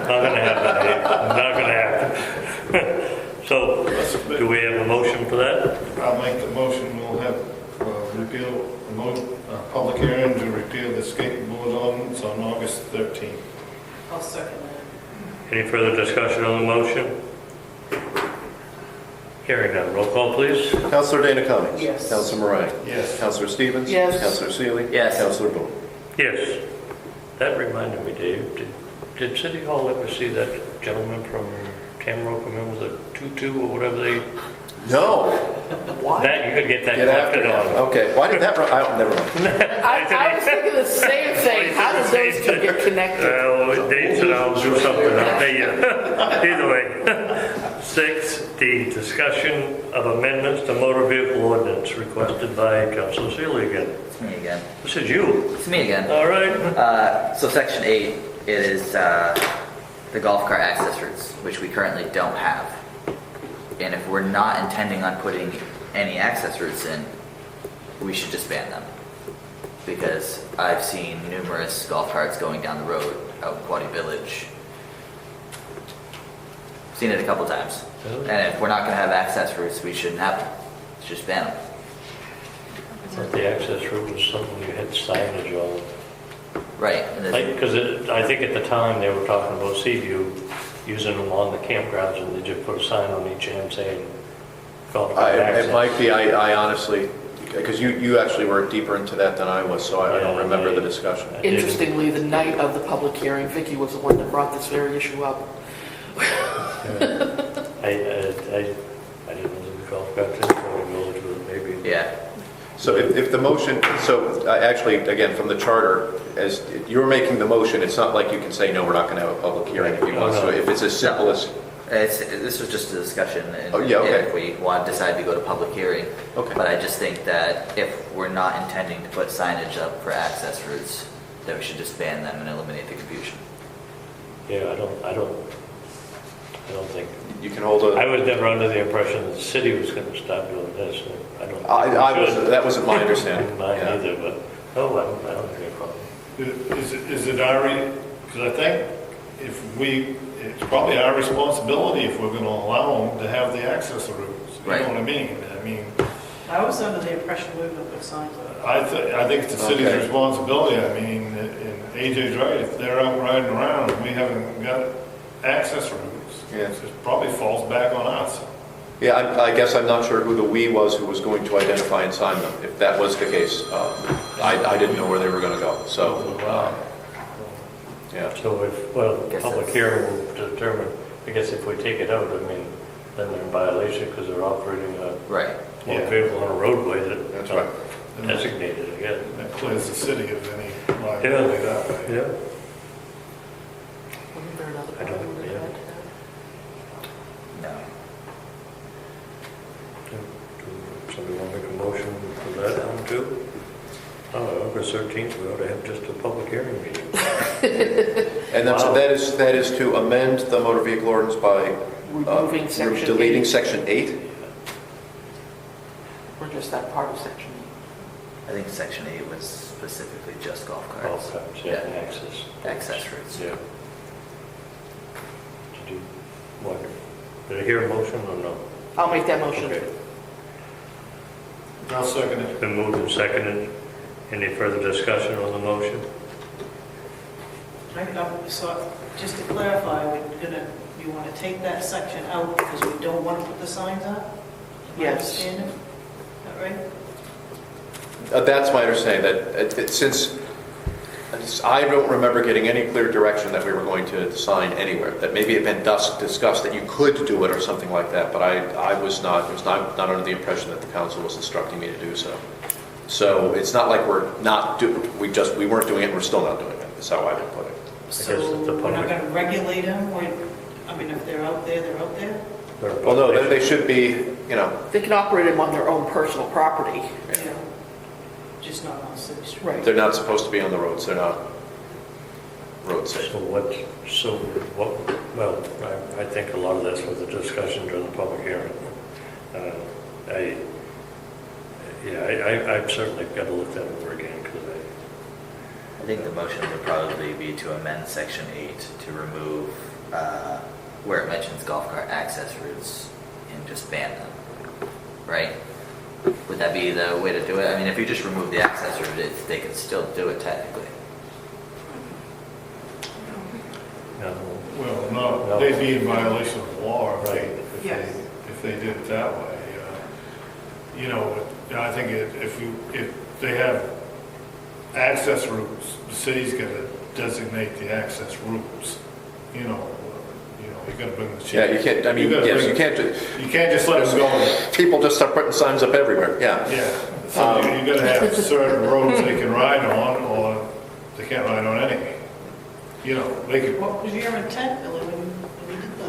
Speaker 2: Not gonna happen, Dave. Not gonna happen. So, do we have a motion for that?
Speaker 7: I'll make the motion, we'll have public hearing to repeal the skateboard ordinance on August 13th.
Speaker 6: I'll second that.
Speaker 2: Any further discussion on the motion? Hearing none, roll call please.
Speaker 1: Councilor Dana Cummings?
Speaker 6: Yes.
Speaker 1: Councilor Moran?
Speaker 7: Yes.
Speaker 1: Councilor Stevens?
Speaker 3: Yes.
Speaker 1: Councilor Seeley?
Speaker 4: Yes.
Speaker 1: Councilor Boone?
Speaker 2: Yes. That reminded me, Dave, did City Hall ever see that gentleman from Tamro come in with a tutu or whatever they,
Speaker 1: No.
Speaker 3: What?
Speaker 2: that, you could get that
Speaker 1: Get after
Speaker 2: collected
Speaker 1: him.
Speaker 2: on.
Speaker 1: Okay, why did that run? Never mind.
Speaker 3: I was thinking the same thing. How did those two get connected?
Speaker 2: Well, Dave said I'll do something, I'll pay you. Either way. 6D, discussion of amendments to motor vehicle ordinance requested by Councilor Seeley again.
Speaker 4: It's me again.
Speaker 2: This is you.
Speaker 4: It's me again.
Speaker 2: All right.
Speaker 4: So section 8, it is the golf cart access routes, which we currently don't have. And if we're not intending on putting any access routes in, we should just ban them. Because I've seen numerous golf carts going down the road out in Quaddy Village. Seen it a couple times.
Speaker 2: Really?
Speaker 4: And if we're not going to have access routes, we shouldn't have them. Let's just ban them.
Speaker 2: I thought the access route was something you had signage on.
Speaker 4: Right. And then-
Speaker 2: Because I think at the time they were talking about Seaview using them on the campgrounds and they just put a sign on each end saying golf cart access.
Speaker 1: It might be, I honestly, because you actually were deeper into that than I was, so I don't
Speaker 2: Yeah,
Speaker 1: remember
Speaker 2: I-
Speaker 1: the discussion.
Speaker 2: I didn't-
Speaker 3: Interestingly, the night of the public hearing, Vicky was the one that brought this very issue up.
Speaker 2: I didn't know the golf carts in Quaddy Village, but maybe.
Speaker 4: Yeah.
Speaker 1: So if the motion, actually, again, from the charter, as you're making the motion, it's not like you can say, no, we're not going to have a public hearing if you want. So if it's as simple as,
Speaker 4: This was just a discussion, and
Speaker 1: Oh, yeah, okay.
Speaker 4: if we want to decide to go to public hearing.
Speaker 1: Okay.
Speaker 4: But I just think that if we're not intending to put signage up for access routes, that we should just ban them and eliminate the confusion.
Speaker 2: Yeah, I don't think.
Speaker 1: you can hold
Speaker 2: I
Speaker 1: a,
Speaker 2: was never under the impression that the city was going to stop doing this. I don't.
Speaker 1: that wasn't my understanding.
Speaker 2: Mine
Speaker 1: Yeah.
Speaker 2: either, but, I don't have any problem.
Speaker 7: Is it our, because I think it's probably our responsibility if we're going to allow them to have the access routes. You
Speaker 4: Right.
Speaker 7: know what I mean?
Speaker 6: I was under the impression we were going to put signs up.
Speaker 7: I think it's the city's
Speaker 1: Okay.
Speaker 7: responsibility. I mean, and AJ's right, if they're out riding around and we haven't got access routes,
Speaker 1: Yeah.
Speaker 7: it probably falls back on us.
Speaker 1: Yeah, I guess I'm not sure who the "we" was who was going to identify and sign them. If that was the case, I didn't know where they were going to go, so, yeah.
Speaker 2: So if,
Speaker 4: Guess
Speaker 2: public
Speaker 4: that's-
Speaker 2: hearing will determine, I guess if we take it out, I mean, then they're in violation because they're operating a
Speaker 4: Right.
Speaker 2: motor
Speaker 7: Yeah.
Speaker 2: vehicle on a roadway
Speaker 1: That's
Speaker 2: that
Speaker 1: right.
Speaker 2: designated, I guess.
Speaker 7: That clears the city of any liability that way.
Speaker 2: Yeah.
Speaker 3: Wasn't there another
Speaker 2: I don't-
Speaker 3: problem with
Speaker 2: yeah.
Speaker 3: that?
Speaker 4: No.
Speaker 2: Somebody want to make a motion for that one too? Oh, August 13th, we ought to have just a public hearing meeting.
Speaker 1: And that's,
Speaker 2: Wow.
Speaker 1: that is to amend the motor vehicle ordinance by
Speaker 3: Removing section
Speaker 1: deleting
Speaker 3: 8,
Speaker 1: section 8?
Speaker 3: or just that part of section
Speaker 4: I think section 8 was specifically just golf carts.
Speaker 2: Golf carts, yeah, and access.
Speaker 4: Access routes.
Speaker 2: Yeah. Did you, what, did I hear a motion or no?
Speaker 3: 8? I'll make that motion.
Speaker 2: Okay.
Speaker 7: I'll second it.
Speaker 2: It's been moved and seconded. Any further discussion on the motion?
Speaker 6: So just to clarify, we're going to you want to take that section out because we don't want to put the signs up? Am I
Speaker 3: Yes.
Speaker 6: understanding? Is that right?
Speaker 1: That's my understanding, that since I don't remember getting any clear direction that we were going to sign anywhere, that maybe it had been discussed that you could do it or something like that, but I was not under the impression that the council was instructing me to do so. So it's not like we're not we weren't doing it, and we're still not doing it. That's how I would put it.
Speaker 6: So
Speaker 2: the
Speaker 6: we're not
Speaker 2: public-
Speaker 6: going to regulate them, or, I mean, if they're out there, they're out there?
Speaker 1: Well, no, they should be,
Speaker 3: They can operate them on their own personal property.
Speaker 6: Yeah. Just not on city street.
Speaker 3: Right.
Speaker 1: they're not supposed to be on the roads. They're not road safe.
Speaker 2: Well, I think a lot of this was a discussion during the public hearing. I've certainly got to look that over again, because
Speaker 4: I think the motion would probably be to amend section 8 to remove where it mentions golf cart access routes and just ban them, right? Would that be the way to do it? I mean, if you just remove the access route, they could still do it technically.
Speaker 7: Well, no, they'd be in violation of the law
Speaker 6: Yes.
Speaker 7: if they did it that way. I think if they have access routes, the city's got to designate the access routes. You got to bring the.
Speaker 1: Yeah, you can't. I mean, yes, you can't.
Speaker 7: You can't just let them go.
Speaker 1: People just start putting signs up everywhere. Yeah.
Speaker 7: Yeah. So you got to have certain roads they can ride on, or they can't ride on any. They could.
Speaker 6: What was your intent, Billy, when we did that?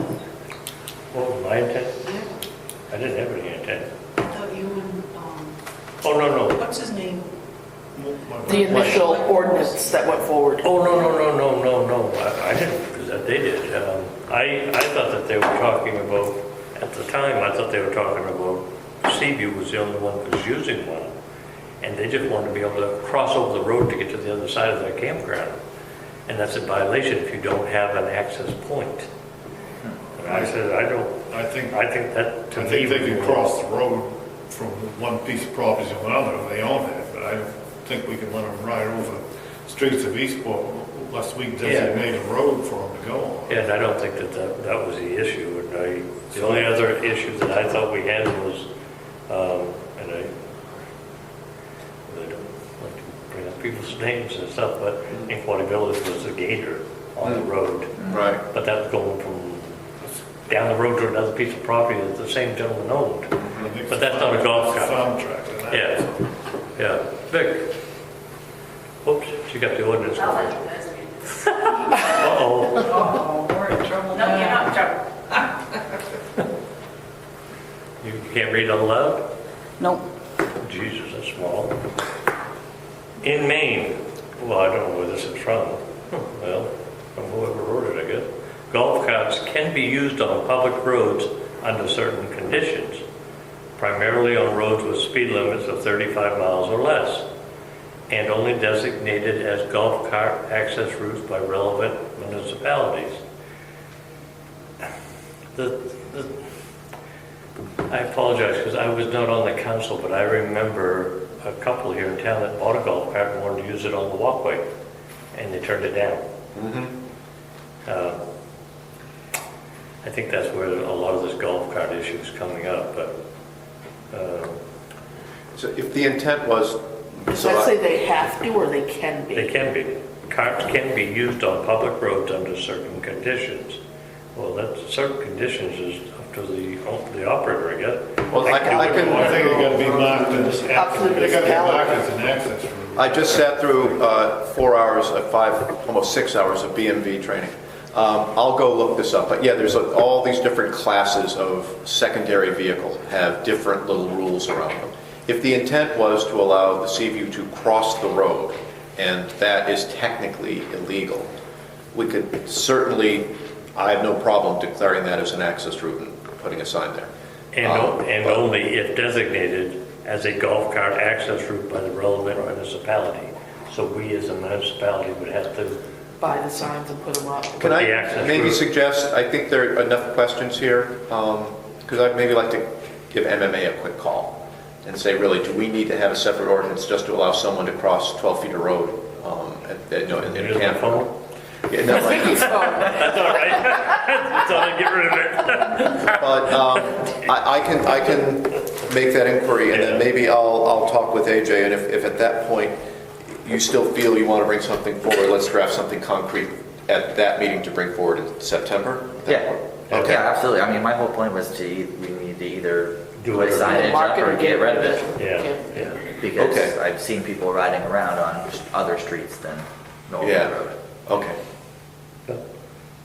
Speaker 2: what was my intent?
Speaker 6: Yeah,
Speaker 2: I didn't have any intent.
Speaker 6: I thought you and,
Speaker 2: Oh, no.
Speaker 6: what's his name?
Speaker 3: The initial ordinance that went forward.
Speaker 2: Oh, no. I didn't, because they did. I thought that they were talking about, at the time, I thought they were talking about Seaview was the only one that was using one. And they just wanted to be able to cross over the road to get to the other side of their campground. And that's a violation if you don't have an access point. And I said, I think that, to
Speaker 7: I
Speaker 2: me.
Speaker 7: think they
Speaker 2: would
Speaker 7: can
Speaker 2: be-
Speaker 7: cross the road from one piece of property to another if they own it, but I don't think we can let them ride over streets of Eastport unless we designate a road for them to go on.
Speaker 2: Yeah, and I don't think that was the issue. And the only other issue that I thought we had was, and I really don't like to bring up people's names and stuff, but in Quaddy Village was a gator on the road.
Speaker 1: Right.
Speaker 2: But that was going from down the road to another piece of property that the same gentleman owned. But that's not a golf cart.
Speaker 7: Farm track and that.
Speaker 2: Yeah. Vic. Whoops, she got the ordinance.
Speaker 10: I'll
Speaker 2: wrong.
Speaker 10: let you guys read this.
Speaker 2: Uh-oh.
Speaker 6: Oh, we're in trouble
Speaker 10: No,
Speaker 6: now.
Speaker 10: you're not in trouble.
Speaker 2: You can't read out loud?
Speaker 3: Nope.
Speaker 2: Jesus, that's small. In Maine, well, I don't know where this is from. Well, from whoever wrote it, I guess. Golf carts can be used on public roads under certain conditions, primarily on roads with speed limits of 35 miles or less, and only designated as golf cart access routes by relevant municipalities. I apologize because I was not on the council, but I remember a couple here in town that bought a golf cart and wanted to use it on the walkway, and they turned it down. I think that's where a lot of this golf cart issue is coming up, but
Speaker 1: So if the intent was,
Speaker 3: Does
Speaker 1: so
Speaker 3: that say they have to or they can
Speaker 2: they
Speaker 3: be?
Speaker 2: can be. Carts can be used on public roads under certain conditions. Well, that certain conditions is up to the operator, I guess.
Speaker 1: Well, I can-
Speaker 7: I think they got to be marked as,
Speaker 3: Up to the
Speaker 7: they got to be
Speaker 3: municipality.
Speaker 7: marked as an access route.
Speaker 1: I just sat through 4 hours, 5, almost 6 hours of BMV training. I'll go look this up, but yeah, there's all these different classes of secondary vehicle have different little rules around them. If the intent was to allow the Seaview to cross the road, and that is technically illegal, we could certainly, I have no problem declaring that as an access route and putting a sign there.
Speaker 2: And
Speaker 1: But-
Speaker 2: only if designated as a golf cart access route by the relevant municipality. So we as a municipality would have to,
Speaker 3: Buy the signs and put them up.
Speaker 1: Can
Speaker 2: the
Speaker 1: I
Speaker 2: access
Speaker 1: maybe
Speaker 2: route.
Speaker 1: suggest, I think there are enough questions here, because I'd maybe like to give MMA a quick call and say, really, do we need to have a separate ordinance just to allow someone to cross 12 feet of road in
Speaker 2: Use
Speaker 1: a
Speaker 2: my
Speaker 1: camp?
Speaker 2: phone?
Speaker 1: Yeah, no, right.
Speaker 2: That's all right. That's all I get rid of it.
Speaker 1: But I can make that inquiry, and then maybe I'll talk with AJ, and if at that point you still feel you want to bring something forward, let's draft something concrete at that meeting to bring forward in September?
Speaker 4: Yeah.
Speaker 1: Okay.
Speaker 4: Yeah, absolutely. I mean, my whole point was we need to either
Speaker 2: Do
Speaker 4: put
Speaker 2: it or-
Speaker 4: signage up or get rid of it.
Speaker 2: Yeah.
Speaker 4: Because
Speaker 1: Okay.
Speaker 4: I've seen people riding around on other streets than Norwood
Speaker 1: Yeah.
Speaker 4: Road.
Speaker 1: Okay.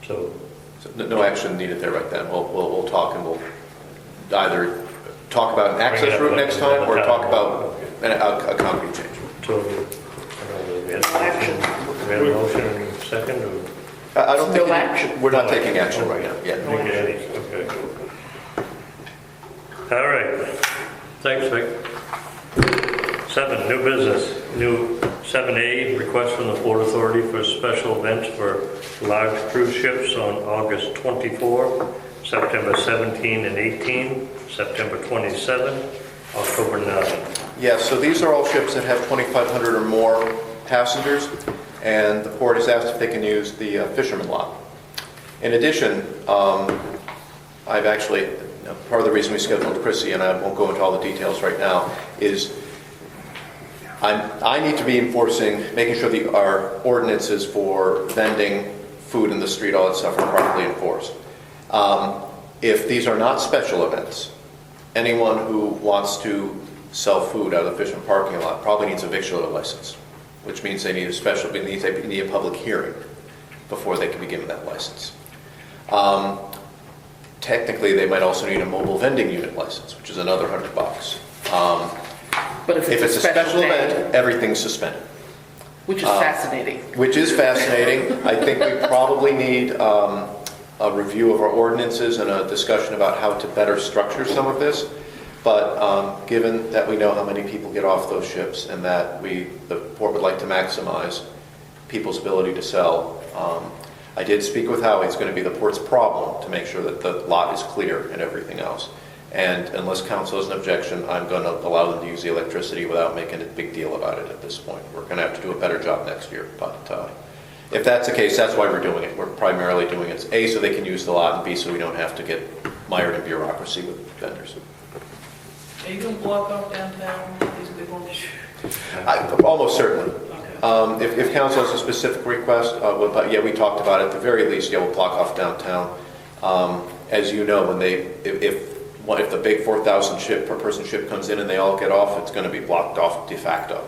Speaker 2: So,
Speaker 1: So no action needed there right then. We'll talk, and we'll either talk about an access route next time or talk about a concrete change.
Speaker 2: we had a motion and second, or?
Speaker 1: I don't think,
Speaker 3: No action.
Speaker 1: we're not taking action right now. Yeah.
Speaker 2: Okay. All right. Thanks, Vic. 7, new business. New 7A, request from the Port Authority for special events for large cruise ships on August 24, September 17 and 18, September 27, October 9.
Speaker 1: Yeah, so these are all ships that have 2,500 or more passengers, and the port has asked if they can use the fisherman lot. In addition, I've actually, part of the reason we scheduled Chrissy, and I won't go into all the details right now, is I need to be making sure our ordinances for vending, food in the street, all that stuff are properly enforced. If these are not special events, anyone who wants to sell food out of the fisherman parking lot probably needs a victualler license, which means they need a public hearing before they can be given that license. Technically, they might also need a mobile vending unit license, which is another $100.
Speaker 3: But if
Speaker 1: If
Speaker 3: it's a special
Speaker 1: event,
Speaker 3: event,
Speaker 1: everything's suspended.
Speaker 3: which is fascinating.
Speaker 1: Which is fascinating. I think we probably need a review of our ordinances and a discussion about how to better structure some of this. But given that we know how many people get off those ships and that the port would like to maximize people's ability to sell, I did speak with Howie. It's going to be the port's problem to make sure that the lot is clear and everything else. And unless council has an objection, I'm going to allow them to use the electricity without making a big deal about it at this point. We're going to have to do a better job next year. But if that's the case, that's why we're doing it. We're primarily doing it, A, so they can use the lot, and B, so we don't have to get mired in bureaucracy with vendors.
Speaker 6: Are you going to block off downtown, these big ones?
Speaker 1: Almost certainly.
Speaker 6: Okay.
Speaker 1: If council has a specific request, but yeah, we talked about it. At the very least, yeah, we'll block off downtown. As you know, if the big 4,000 ship per person ship comes in and they all get off, it's going to be blocked off de facto.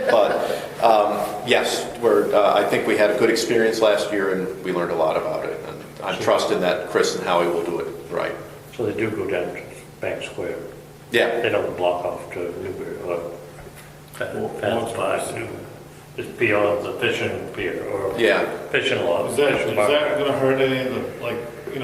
Speaker 1: But yes, I think we had a good experience last year and we learned a lot about it. And I'm trusting that Chris and Howie will do it right.
Speaker 2: So they do go down to Bank Square.
Speaker 1: Yeah.
Speaker 2: They don't block off to Newbury or Fast Five, Newbury. It's beyond the fishing pier or
Speaker 1: Yeah.
Speaker 2: fishing lot.
Speaker 7: Is that
Speaker 2: fishing park.
Speaker 7: going to hurt any of the,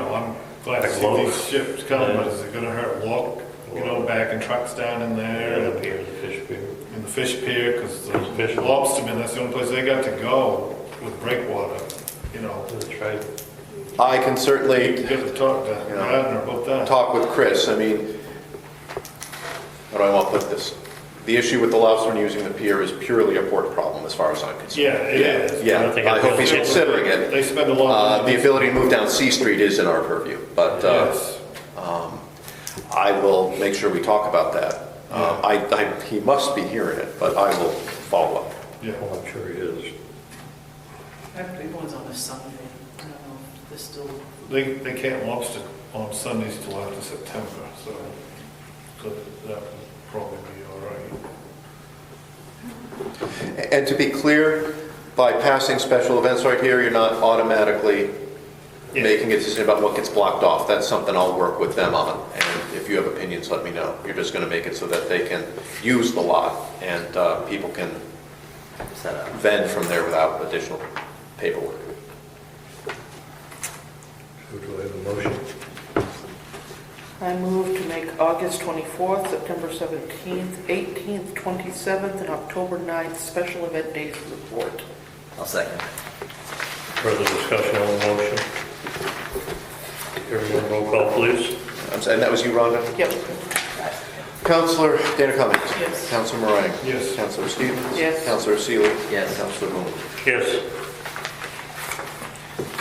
Speaker 7: I'm glad to see these ships come, but is it going to hurt backing trucks down in there?
Speaker 2: Yeah, the pier, the fish pier.
Speaker 7: In the fish pier, because the
Speaker 2: Fish.
Speaker 7: lobstermen, that's the only place they got to go with breakwater,
Speaker 2: That's right.
Speaker 1: I can certainly
Speaker 7: You get to talk to Gardner about that.
Speaker 1: talk with Chris. I mean, how do I want to put this? The issue with the lobstermen using the pier is purely a port problem as far as I'm concerned.
Speaker 7: Yeah, it is.
Speaker 1: Yeah,
Speaker 2: I don't think
Speaker 1: I hope
Speaker 2: it's-
Speaker 1: he's considering it.
Speaker 7: They spend a lot of money.
Speaker 1: The ability to move down C Street is in our purview, but
Speaker 7: Yes.
Speaker 1: I will make sure we talk about that. He must be hearing it, but I will follow up.
Speaker 7: Yeah.
Speaker 2: Well, I'm sure he is.
Speaker 6: That big one's on a Sunday. I don't know if they're still,
Speaker 7: They can't lobster on Sundays till after September, so that would probably be all right.
Speaker 1: And to be clear, by passing special events right here, you're not automatically
Speaker 7: Yeah.
Speaker 1: making a decision about what gets blocked off. That's something I'll work with them on. And if you have opinions, let me know. You're just going to make it so that they can use the lot and people can
Speaker 4: Set up.
Speaker 1: vend from there without additional paperwork.
Speaker 2: So do I have a motion?
Speaker 3: I move to make August 24th, September 17th, 18th, 27th, and October 9th special event days for the port.
Speaker 4: I'll second.
Speaker 2: Further discussion on the motion? Hearing none, roll call, please.
Speaker 1: And that was you, Rhonda?
Speaker 3: Yep.
Speaker 1: Counselor Dana Cummings.
Speaker 3: Yes.
Speaker 1: Counselor Moran.
Speaker 7: Yes.
Speaker 1: Counselor Stevens.
Speaker 3: Yes.
Speaker 1: Counselor Seeley.
Speaker 4: Yes.
Speaker 1: Counselor Boone.
Speaker 2: Yes.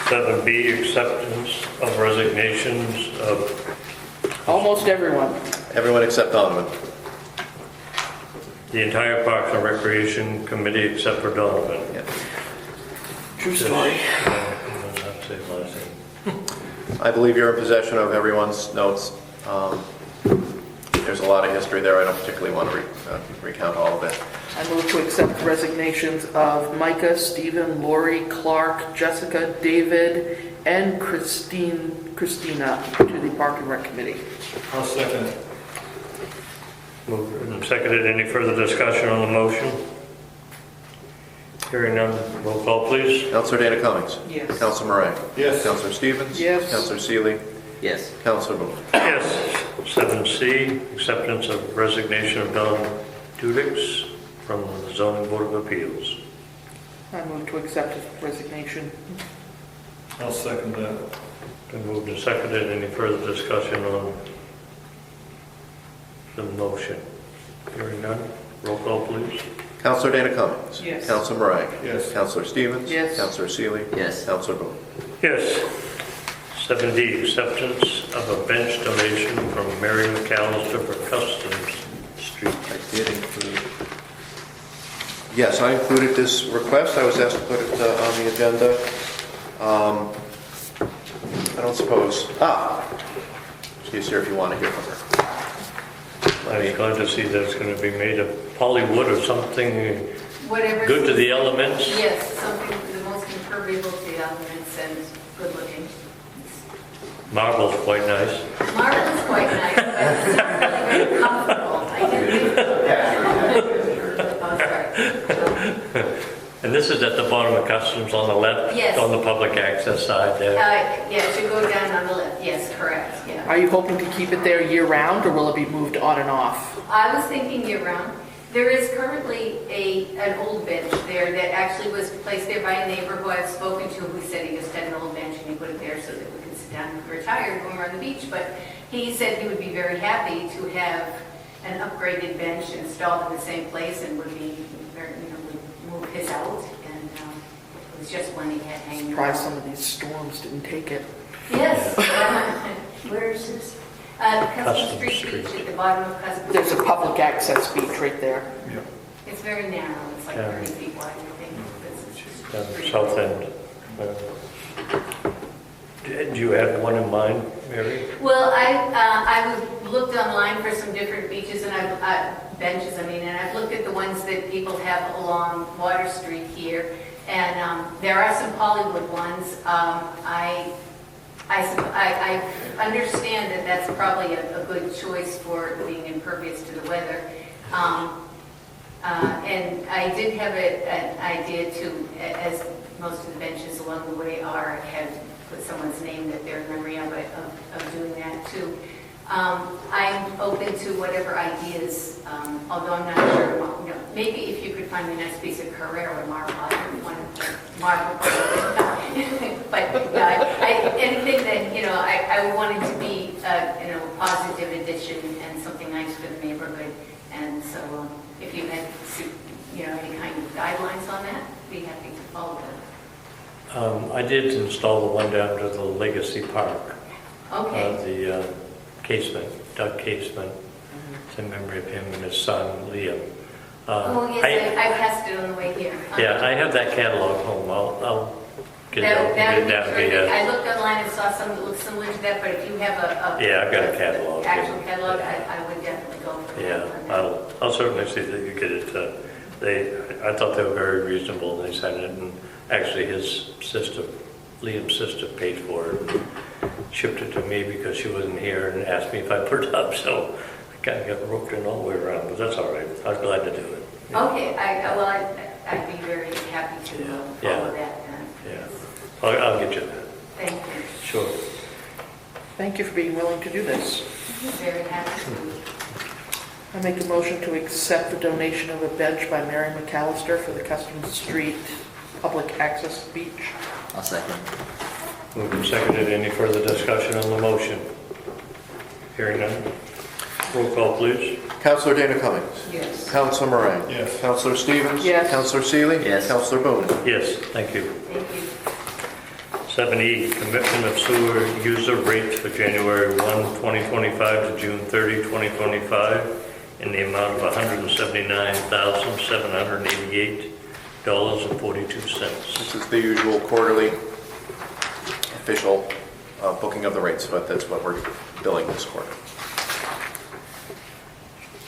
Speaker 2: 7B, acceptance of resignations of
Speaker 3: Almost everyone.
Speaker 1: Everyone except Donovan.
Speaker 2: the entire Parks and Recreation Committee except for Donovan.
Speaker 1: Yeah.
Speaker 3: True story.
Speaker 2: I'd say last name.
Speaker 1: I believe you're in possession of everyone's notes. There's a lot of history there. I don't particularly want to recount all of it.
Speaker 3: I move to accept the resignations of Micah, Stephen, Lori, Clark, Jessica, David, and Christina to the Park and Rec Committee.
Speaker 7: I'll second it.
Speaker 2: Moved and seconded. Any further discussion on the motion? Hearing none, roll call please.
Speaker 1: Counselor Dana Cummings.
Speaker 3: Yes.
Speaker 1: Counselor Moran.
Speaker 7: Yes.
Speaker 1: Counselor Stevens.
Speaker 3: Yes.
Speaker 1: Counselor Seeley.
Speaker 4: Yes.
Speaker 1: Counselor Boone.
Speaker 2: Yes. 7C, acceptance of resignation of Don Dudix from the Zoning Board of Appeals.
Speaker 3: I move to accept his resignation.
Speaker 7: I'll second that.
Speaker 2: Been moved and seconded. Any further discussion on the motion? Hearing none, roll call please.
Speaker 1: Counselor Dana Cummings.
Speaker 3: Yes.
Speaker 1: Counselor Moran.
Speaker 7: Yes.
Speaker 1: Counselor Stevens.
Speaker 3: Yes.
Speaker 1: Counselor Seeley.
Speaker 4: Yes.
Speaker 1: Counselor Boone.
Speaker 2: Yes. 7D, acceptance of a bench donation from Mary McAllister for Customs Street.
Speaker 1: I did include. Yes, I included this request. I was asked to put it on the agenda. I don't suppose. She's here if you want to hear from her.
Speaker 2: I'm glad to see that it's going to be made of polywood or something
Speaker 10: Whatever.
Speaker 2: good to the elements.
Speaker 10: Yes, something the most impermeable to the elements and good looking.
Speaker 2: Marble's quite nice.
Speaker 10: Marble is quite nice, but it's not really very comfortable. I didn't think. Oh, sorry.
Speaker 2: And this is at the bottom of Customs on the left?
Speaker 10: Yes.
Speaker 2: On the public access side there.
Speaker 10: Yes, you go down on the left. Yes, correct, yeah.
Speaker 3: Are you hoping to keep it there year-round, or will it be moved on and off?
Speaker 10: I was thinking year-round. There is currently an old bench there that actually was placed there by a neighbor who I've spoken to, who said he just had an old bench and he put it there so that we could sit down and retire going around the beach. But he said he would be very happy to have an upgraded bench installed in the same place and would be very, would move his out. And it was just one he had hanging
Speaker 3: Try
Speaker 10: around.
Speaker 3: some of these storms didn't take it.
Speaker 10: Yes.
Speaker 8: Where is this?
Speaker 10: Custom
Speaker 2: Custom
Speaker 10: Street
Speaker 2: Street.
Speaker 10: Beach at the bottom of Custom.
Speaker 3: There's a public access beach right there.
Speaker 10: It's very narrow. It's like
Speaker 2: Yeah.
Speaker 10: 30 feet wide, I think. It's
Speaker 2: Down the
Speaker 10: pretty-
Speaker 2: south end. Do you have one in mind, Mary?
Speaker 10: Well, I've looked online for some different beaches and benches, and I've looked at the ones that people have along Water Street here, and there are some Hollywood ones. I understand that that's probably a good choice for being impervious to the weather. And I did have an idea to, as most of the benches along the way have put someone's name that they're in memory of doing that too. I'm open to whatever ideas, although I'm not sure. Maybe if you could find me a nice piece of Carrera marble, I would want marble. But anything that I want it to be a positive addition and something nice for the neighborhood. And so if you had any kind of guidelines on that, be happy to follow them.
Speaker 2: I did install the one down to the Legacy Park.
Speaker 10: Okay.
Speaker 2: The casement, Doug Casement. It's in memory of him and his son, Liam.
Speaker 10: Oh, yes, I passed it on the way here.
Speaker 2: Yeah, I have that catalog home. I'll get it out
Speaker 10: That
Speaker 2: and
Speaker 10: would
Speaker 2: get
Speaker 10: be
Speaker 2: it down.
Speaker 10: terrific. I looked online and saw some that looked similar to that, but if you have
Speaker 2: Yeah, I've got a catalog.
Speaker 10: actual catalog, I would definitely go for
Speaker 2: Yeah,
Speaker 10: that.
Speaker 2: I'll certainly see that you get it. I thought they were very reasonable. They sent it, and actually his sister, Liam's sister, paid for it and shipped it to me because she wasn't here and asked me if I put it up. So I kind of got roped in all the way around, but that's all right. I was glad to do it.
Speaker 10: Okay, I'd be very happy to follow that then.
Speaker 2: Yeah, I'll get you that.
Speaker 10: Thank you.
Speaker 2: Sure.
Speaker 3: Thank you for being willing to do this.
Speaker 10: Very happy to.
Speaker 3: I make a motion to accept the donation of a bench by Mary McAllister for the Custom Street Public Access Beach.
Speaker 4: I'll second.
Speaker 2: Moved and seconded. Any further discussion on the motion? Hearing none. Roll call, please.
Speaker 1: Counselor Dana Cummings.
Speaker 6: Yes.
Speaker 1: Counselor Moran.
Speaker 7: Yes.
Speaker 1: Counselor Stevens.
Speaker 3: Yes.
Speaker 1: Counselor Seeley.
Speaker 4: Yes.
Speaker 1: Counselor Boone.
Speaker 2: Yes, thank you.
Speaker 10: Thank you.
Speaker 2: 7E, commitment of sewer user rates for January 1, 2025 to June 30, 2025, in the amount of $179,788.42.
Speaker 1: This is the usual quarterly official booking of the rates, but that's what we're billing this quarter.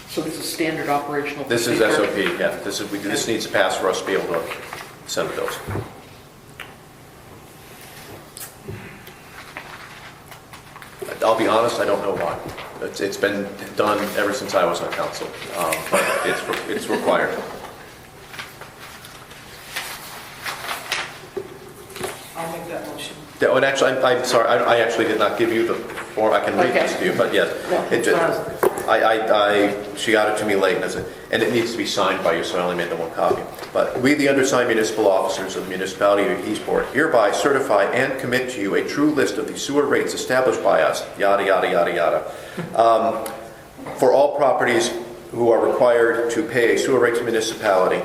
Speaker 3: So this is standard operational
Speaker 1: This is
Speaker 3: procedure?
Speaker 1: SOP, yeah. This needs to pass for us to be able to send the bills. I'll be honest, I don't know why. It's been done ever since I was on council, but it's required.
Speaker 6: I'll make that motion.
Speaker 1: Yeah, and actually, I'm sorry, I actually did not give you the form. I can read this to you, but yes.
Speaker 3: No,
Speaker 1: It just- she got it to me late, and it needs to be signed by you, so I only made the one copy. But we, the undersigned municipal officers of the municipality of Eastport, hereby certify and commit to you a true list of the sewer rates established by us, yada, yada, yada, yada, for all properties who are required to pay a sewer rate to municipality.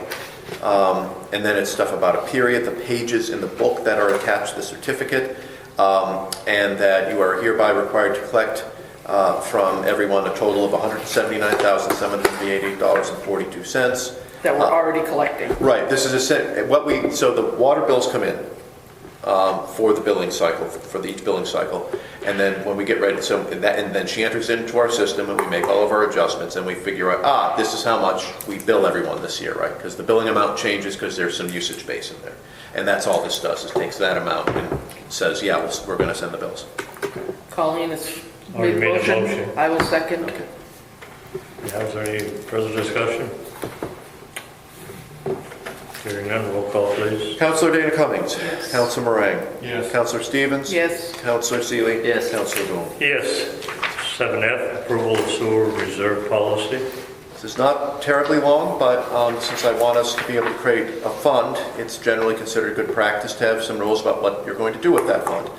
Speaker 1: And then it's stuff about a period, the pages in the book that are attached to the certificate, and that you are hereby required to collect from everyone a total of $179,788.42.
Speaker 3: That we're already collecting?
Speaker 1: Right, this is so the water bills come in for the billing cycle, for each billing cycle, and then when we get ready, and then she enters into our system and we make all of our adjustments and we figure out, this is how much we bill everyone this year, right? Because the billing amount changes because there's some usage base in there. And that's all this does, is takes that amount and says, yeah, we're going to send the bills.
Speaker 3: Colleen has
Speaker 2: Already
Speaker 3: made a
Speaker 2: made a
Speaker 3: motion.
Speaker 2: motion.
Speaker 3: I will second.
Speaker 2: Now, is there any further discussion? Hearing none, roll call please.
Speaker 1: Counselor Dana Cummings.
Speaker 6: Yes.
Speaker 1: Counselor Moran.
Speaker 7: Yes.
Speaker 1: Counselor Stevens.
Speaker 3: Yes.
Speaker 1: Counselor Seeley.
Speaker 4: Yes.
Speaker 1: Counselor Boone.
Speaker 2: Yes. 7F, approval of sewer reserve policy.
Speaker 1: This is not terribly long, but since I want us to be able to create a fund, it's generally considered good practice to have some rules about what you're going to do with that fund.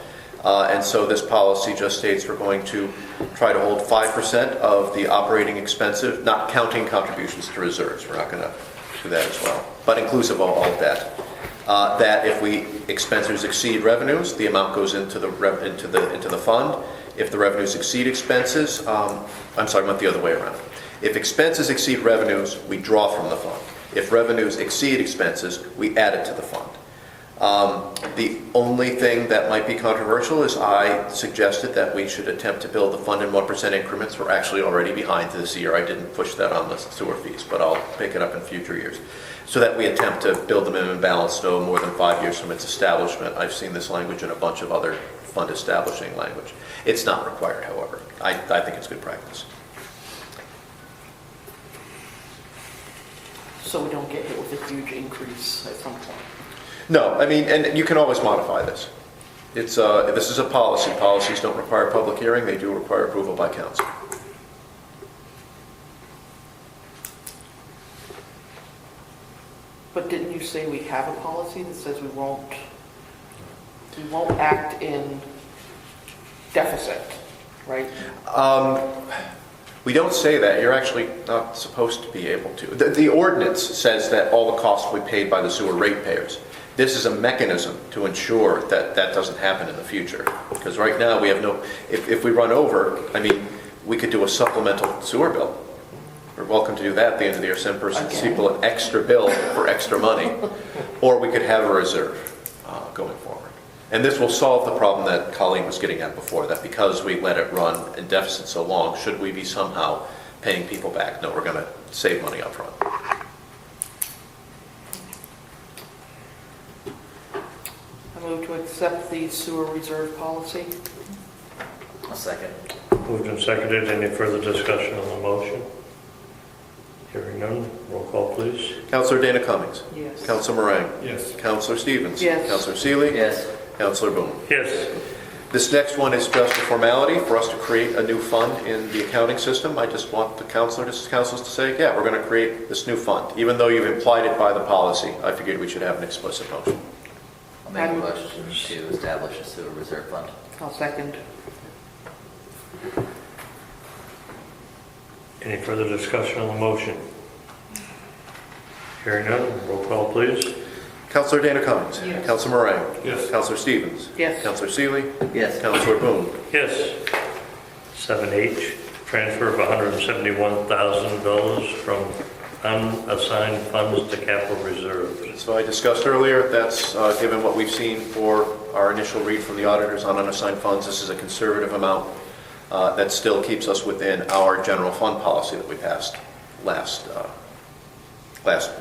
Speaker 1: And so this policy just states we're going to try to hold 5% of the operating expenses, not counting contributions to reserves. We're not going to do that as well, but inclusive of all of that. That if expenses exceed revenues, the amount goes into the fund. If the revenues exceed expenses, I went the other way around. If expenses exceed revenues, we draw from the fund. If revenues exceed expenses, we add it to the fund. The only thing that might be controversial is I suggested that we should attempt to build the fund in 1% increments. We're actually already behind this year. I didn't push that on the sewer fees, but I'll pick it up in future years. So that we attempt to build the minimum balance no more than 5 years from its establishment. I've seen this language in a bunch of other fund establishing language. It's not required, however. I think it's good practice.
Speaker 3: So we don't get hit with a huge increase at some point.
Speaker 1: No, I mean, and you can always modify this. This is a policy. Policies don't require public hearing. They do require approval by council.
Speaker 3: But didn't you say we have a policy that says we won't act in deficit, right?
Speaker 1: We don't say that. You're actually not supposed to be able to. The ordinance says that all the costs will be paid by the sewer ratepayers. This is a mechanism to ensure that that doesn't happen in the future. Because right now we have if we run over, I mean, we could do a supplemental sewer bill. We're welcome to do that at the end of the year, send people an extra bill for extra money. Or we could have a reserve going forward. And this will solve the problem that Colleen was getting at before, that because we let it run in deficit so long, should we be somehow paying people back? No, we're going to save money up front.
Speaker 3: I move to accept the sewer reserve policy.
Speaker 4: I'll second.
Speaker 2: Moved and seconded. Any further discussion on the motion? Hearing none, roll call please.
Speaker 1: Councilor Dana Cummings.
Speaker 3: Yes.
Speaker 1: Councilor Moran.
Speaker 7: Yes.
Speaker 1: Councilor Stevens.
Speaker 3: Yes.
Speaker 1: Councilor Seeley.
Speaker 4: Yes.
Speaker 1: Councilor Boone.
Speaker 2: Yes.
Speaker 1: This next one is just a formality for us to create a new fund in the accounting system. I just want the councils to say, yeah, we're going to create this new fund. Even though you've implied it by the policy, I figured we should have an explicit motion.
Speaker 4: I'll make a motion to establish a sewer reserve fund.
Speaker 3: I'll second.
Speaker 2: Any further discussion on the motion? Hearing none, roll call please.
Speaker 1: Councilor Dana Cummings.
Speaker 3: Yes.
Speaker 1: Councilor Moran.
Speaker 7: Yes.
Speaker 1: Councilor Stevens.
Speaker 3: Yes.
Speaker 1: Councilor Seeley.
Speaker 4: Yes.
Speaker 1: Councilor Boone.
Speaker 2: Yes. 7H, transfer of $171,000 from unassigned funds to capital reserves.
Speaker 1: So I discussed earlier, that's given what we've seen for our initial read from the auditors on unassigned funds. This is a conservative amount that still keeps us within our general fund policy that we passed last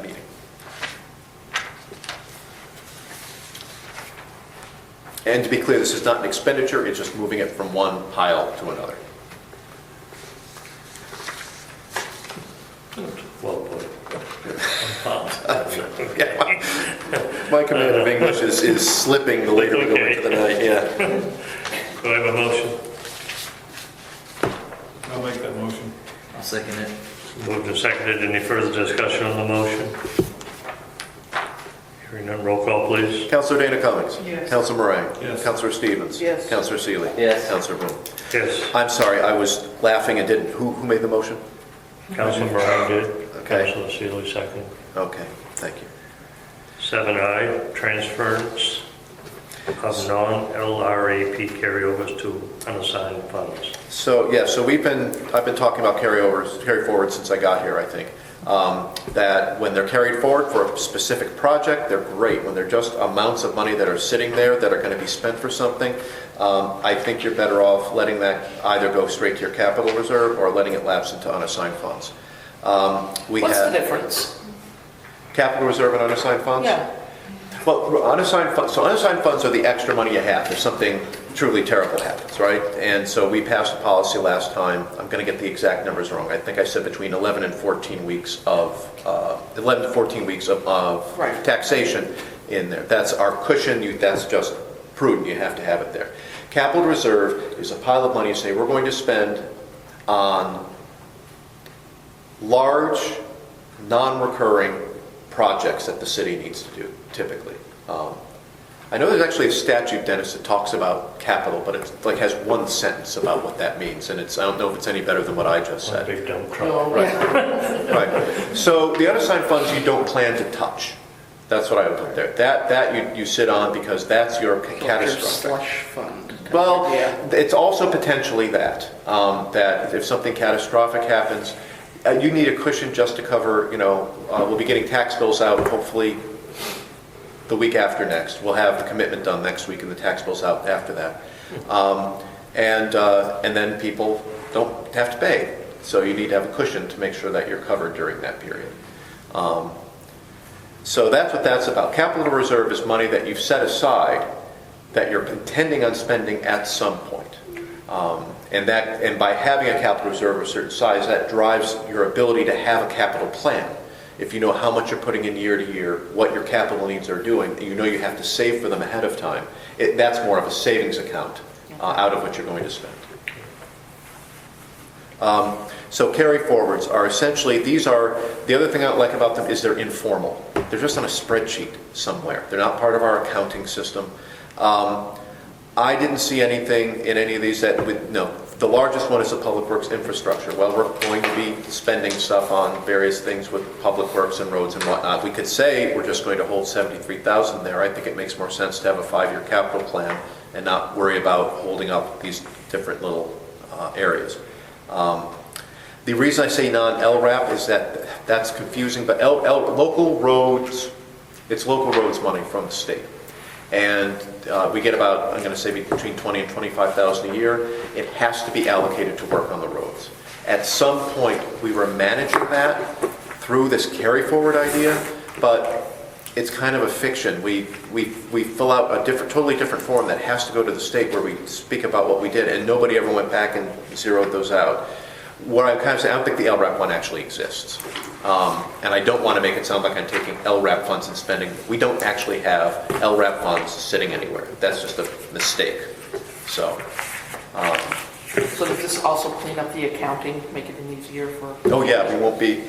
Speaker 1: meeting. And to be clear, this is not an expenditure, it's just moving it from one pile to another.
Speaker 2: Well put.
Speaker 1: Yeah. My command of English is slipping the later we go into the night, yeah.
Speaker 2: Do I have a motion?
Speaker 7: I'll make that motion.
Speaker 4: I'll second it.
Speaker 2: Moved and seconded. Any further discussion on the motion? Hearing none, roll call please.
Speaker 1: Councilor Dana Cummings.
Speaker 3: Yes.
Speaker 1: Councilor Moran.
Speaker 7: Yes.
Speaker 1: Councilor Stevens.
Speaker 3: Yes.
Speaker 1: Councilor Seeley.
Speaker 4: Yes.
Speaker 1: Councilor Boone.
Speaker 2: Yes.
Speaker 1: I'm sorry, I was laughing and didn't. Who made the motion?
Speaker 2: Councilor Moran did.
Speaker 1: Okay.
Speaker 2: Councilor Seeley second.
Speaker 1: Okay, thank you.
Speaker 2: 7I, transfers of non-LRAP carryovers to unassigned funds.
Speaker 1: So, yeah, so I've been talking about carry forward since I got here, I think. That when they're carried forward for a specific project, they're great. When they're just amounts of money that are sitting there that are going to be spent for something, I think you're better off letting that either go straight to your capital reserve or letting it lapse into unassigned funds.
Speaker 3: What's the difference?
Speaker 1: Capital reserve and unassigned funds?
Speaker 3: Yeah.
Speaker 1: Well, unassigned funds are the extra money you have if something truly terrible happens, right? And so we passed a policy last time. I'm going to get the exact numbers wrong. I think I said between 11 and 14 weeks of
Speaker 3: Right.
Speaker 1: taxation in there. That's our cushion. That's just prudent. You have to have it there. Capital reserve is a pile of money you say we're going to spend on large, non-recurring projects that the city needs to do, typically. I know there's actually a statute, Dennis, that talks about capital, but it has one sentence about what that means, and I don't know if it's any better than what I just
Speaker 2: One
Speaker 1: said.
Speaker 2: big dump truck.
Speaker 3: No.
Speaker 1: Right. Right. So the unassigned funds you don't plan to touch. That's what I would put there. That you sit on because that's your catastrophic.
Speaker 3: Slush fund.
Speaker 1: Well,
Speaker 3: Yeah.
Speaker 1: it's also potentially that if something catastrophic happens, you need a cushion just to cover, we'll be getting tax bills out hopefully the week after next. We'll have the commitment done next week and the tax bills out after that. And then people don't have to pay. So you need to have a cushion to make sure that you're covered during that period. So that's what that's about. Capital reserve is money that you've set aside that you're intending on spending at some point. And by having a capital reserve of a certain size, that drives your ability to have a capital plan. If you know how much you're putting in year to year, what your capital needs are doing, you know you have to save for them ahead of time. That's more of a savings account out of what you're going to spend. So carry forwards are essentially, the other thing I like about them is they're informal. They're just on a spreadsheet somewhere. They're not part of our accounting system. I didn't see anything in any of these the largest one is the Public Works infrastructure. Well, we're going to be spending stuff on various things with Public Works and roads and whatnot. We could say we're just going to hold $73,000 there. I think it makes more sense to have a 5-year capital plan and not worry about holding up these different little areas. The reason I say non-LRAP is that's confusing, but local roads, it's local roads money from the state. And we get about, I'm going to say between $20,000 and $25,000 a year. It has to be allocated to work on the roads. At some point, we were managing that through this carry forward idea, but it's kind of a fiction. We fill out a totally different form that has to go to the state where we speak about what we did, and nobody ever went back and zeroed those out. What I'm kind of saying, I don't think the LRAP one actually exists. And I don't want to make it sound like I'm taking LRAP funds and spending. We don't actually have LRAP funds sitting anywhere. That's just a mistake. So
Speaker 3: does this also clean up the accounting, make it easier for?
Speaker 1: oh yeah, we won't be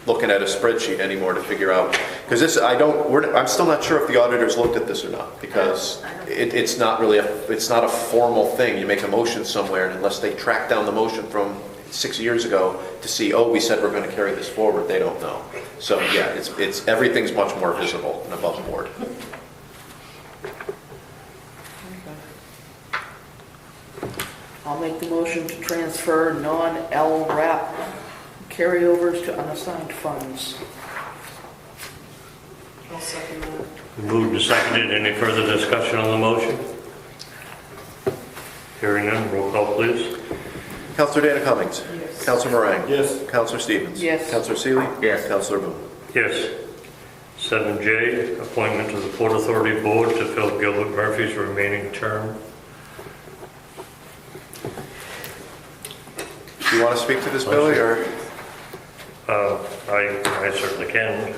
Speaker 1: looking at a spreadsheet anymore to figure out, because I'm still not sure if the auditors looked at this or not, because it's not a formal thing. You make a motion somewhere, and unless they track down the motion from 6 years ago to see, oh, we said we're going to carry this forward. They don't know. So yeah, it's everything's much more visible and above board.
Speaker 3: I'll make the motion to transfer non-LRAP carryovers to unassigned funds.
Speaker 6: I'll second that.
Speaker 2: Moved and seconded. Any further discussion on the motion? Hearing none, roll call please.
Speaker 1: Councilor Dana Cummings.
Speaker 6: Yes.
Speaker 1: Councilor Moran.
Speaker 7: Yes.
Speaker 1: Councilor Stevens.
Speaker 3: Yes.
Speaker 1: Councilor Seeley.
Speaker 4: Yes.
Speaker 1: Councilor Boone.
Speaker 2: Yes. 7J, appointment to the Port Authority Board to fill Gilbert Murphy's remaining term.
Speaker 1: Do you want to speak to this, Billy, or?
Speaker 2: I certainly can.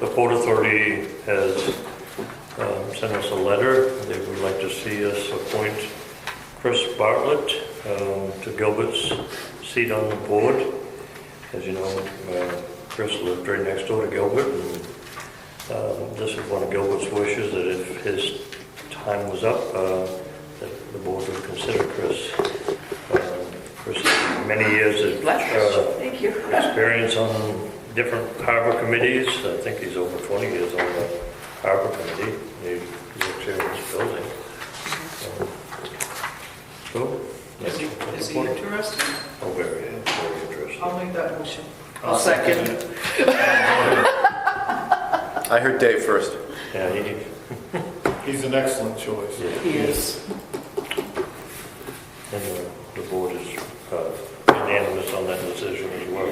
Speaker 2: The Port Authority has sent us a letter. They would like to see us appoint Chris Bartlett to Gilbert's seat on the board. As you know, Chris lived right next door to Gilbert, and this is one of Gilbert's wishes, that if his time was up, that the board would consider Chris. Chris has many years of
Speaker 3: Thank you.
Speaker 2: experience on different harbor committees. I think he's over 20 years on the harbor committee. He's experienced building. So,
Speaker 6: Is he interested?
Speaker 2: oh, very interesting.
Speaker 6: I'll make that motion.
Speaker 3: I'll second.
Speaker 1: I heard Dave first.
Speaker 2: Yeah,
Speaker 7: He's an excellent choice.
Speaker 3: He is.
Speaker 2: and the board is unanimous on that decision as well.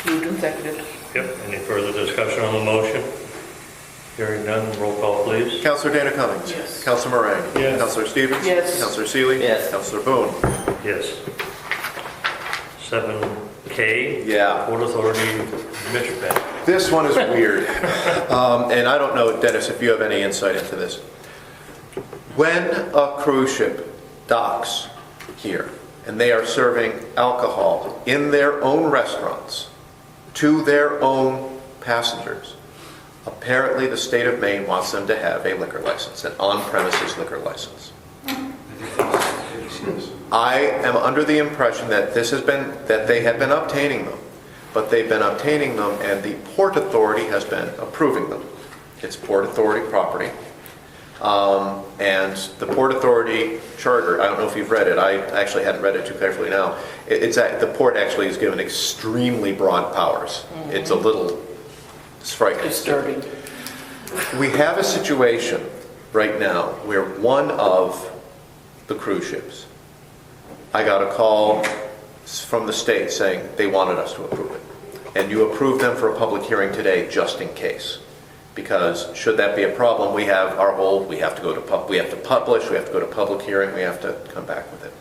Speaker 3: Moved and seconded.
Speaker 2: Yep, any further discussion on the motion? Hearing none, roll call please.
Speaker 1: Councilor Dana Cummings.
Speaker 6: Yes.
Speaker 1: Councilor Moran.
Speaker 7: Yes.
Speaker 1: Councilor Stevens.
Speaker 3: Yes.
Speaker 1: Councilor Seeley.
Speaker 4: Yes.
Speaker 1: Councilor Boone.
Speaker 2: Yes. 7K.
Speaker 1: Yeah.
Speaker 2: Port Authority Michigan.
Speaker 1: This one is weird. And I don't know, Dennis, if you have any insight into this. When a cruise ship docks here and they are serving alcohol in their own restaurants to their own passengers, apparently the state of Maine wants them to have a liquor license, an on-premises liquor license. I am under the impression that they have been obtaining them, but they've been obtaining them and the Port Authority has been approving them. It's Port Authority property. And the Port Authority charter, I don't know if you've read it, I actually hadn't read it too carefully now. The port actually is given extremely broad powers. It's a little frightening.
Speaker 3: Disturbing.
Speaker 1: We have a situation right now where one of the cruise ships, I got a call from the state saying they wanted us to approve it. And you approved them for a public hearing today just in case. Because should that be a problem, we have we have to publish, we have to go to public hearing, we have to come back with it.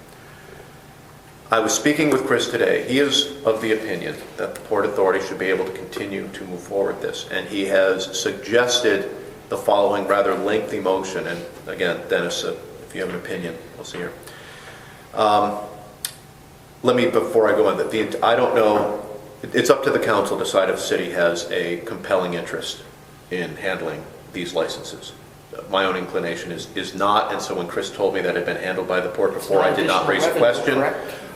Speaker 1: I was speaking with Chris today. He is of the opinion that the Port Authority should be able to continue to move forward this. And he has suggested the following rather lengthy motion. And again, Dennis, if you have an opinion, we'll see here. Before I go on, I don't know, it's up to the council to decide if the city has a compelling interest in handling these licenses. My own inclination is not, and so when Chris told me that it had been handled by the port before, I did not raise a question.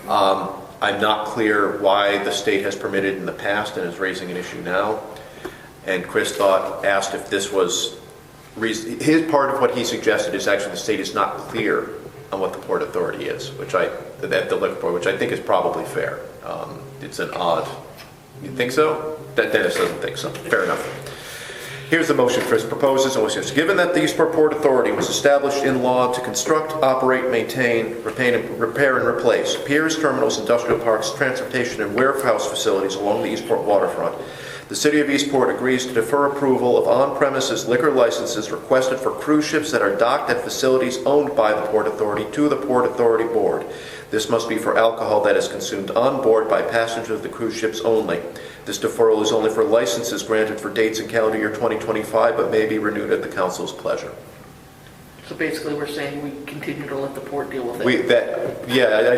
Speaker 1: I'm not clear why the state has permitted in the past and is raising an issue now. And Chris asked if this was his part of what he suggested is actually the state is not clear on what the Port Authority is, the liquor board, which I think is probably fair. It's an odd. You think so? Dennis doesn't think so. Fair enough. Here's the motion Chris proposes. Given that the Eastport Port Authority was established in law to construct, operate, maintain, repair, and replace piers, terminals, industrial parks, transportation, and warehouse facilities along the Eastport waterfront, the City of Eastport agrees to defer approval of on-premises liquor licenses requested for cruise ships that are docked at facilities owned by the Port Authority to the Port Authority Board. This must be for alcohol that is consumed on board by passengers of the cruise ships only. This deferral is only for licenses granted for dates in calendar year 2025, but may be renewed at the council's pleasure.
Speaker 3: So basically, we're saying we continue to let the port deal with it.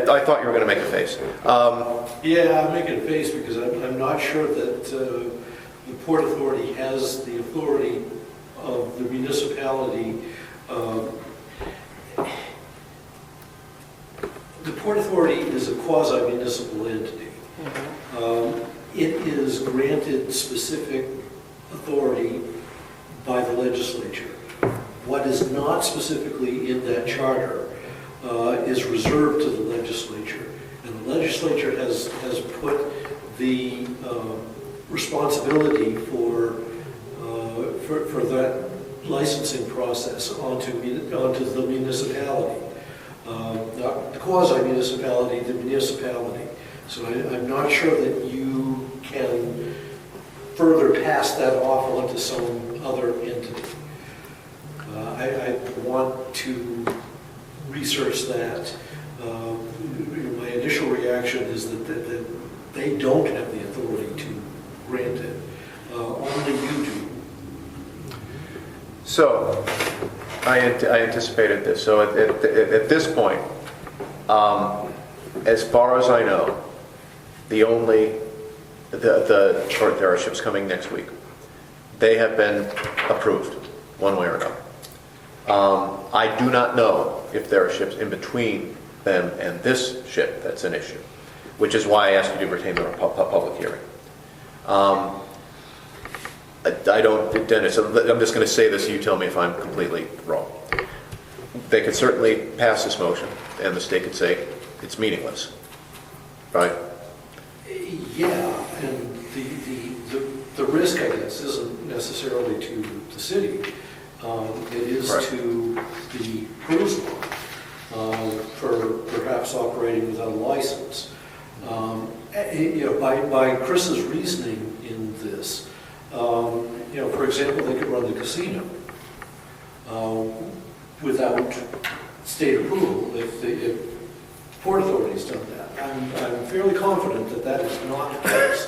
Speaker 1: I thought you were going to make a face.
Speaker 9: Yeah, I'm making a face because I'm not sure that the Port Authority has the authority of the municipality. the Port Authority is a quasi-municipal entity. It is granted specific authority by the legislature. What is not specifically in that charter is reserved to the legislature. And the legislature has put the responsibility for that licensing process onto the municipality. Not the quasi-municipality, the municipality. So I'm not sure that you can further pass that off onto some other entity. I want to research that. My initial reaction is that they don't have the authority to grant it. Only you do.
Speaker 1: So, I anticipated this. So at this point, as far as I know, there are ships coming next week. They have been approved, one way or another. I do not know if there are ships in between them and this ship that's an issue, which is why I asked you to retain the public hearing. I don't, Dennis, I'm just going to say this, you tell me if I'm completely wrong. They could certainly pass this motion, and the state could say it's meaningless, right?
Speaker 9: Yeah, and the risk, I guess, isn't necessarily to the city. It is
Speaker 1: right.
Speaker 9: to the cruise line for perhaps operating without a license. By Chris's reasoning in this, for example, they could run the casino without state approval if Port Authority's done that. I'm fairly confident that that is not the case.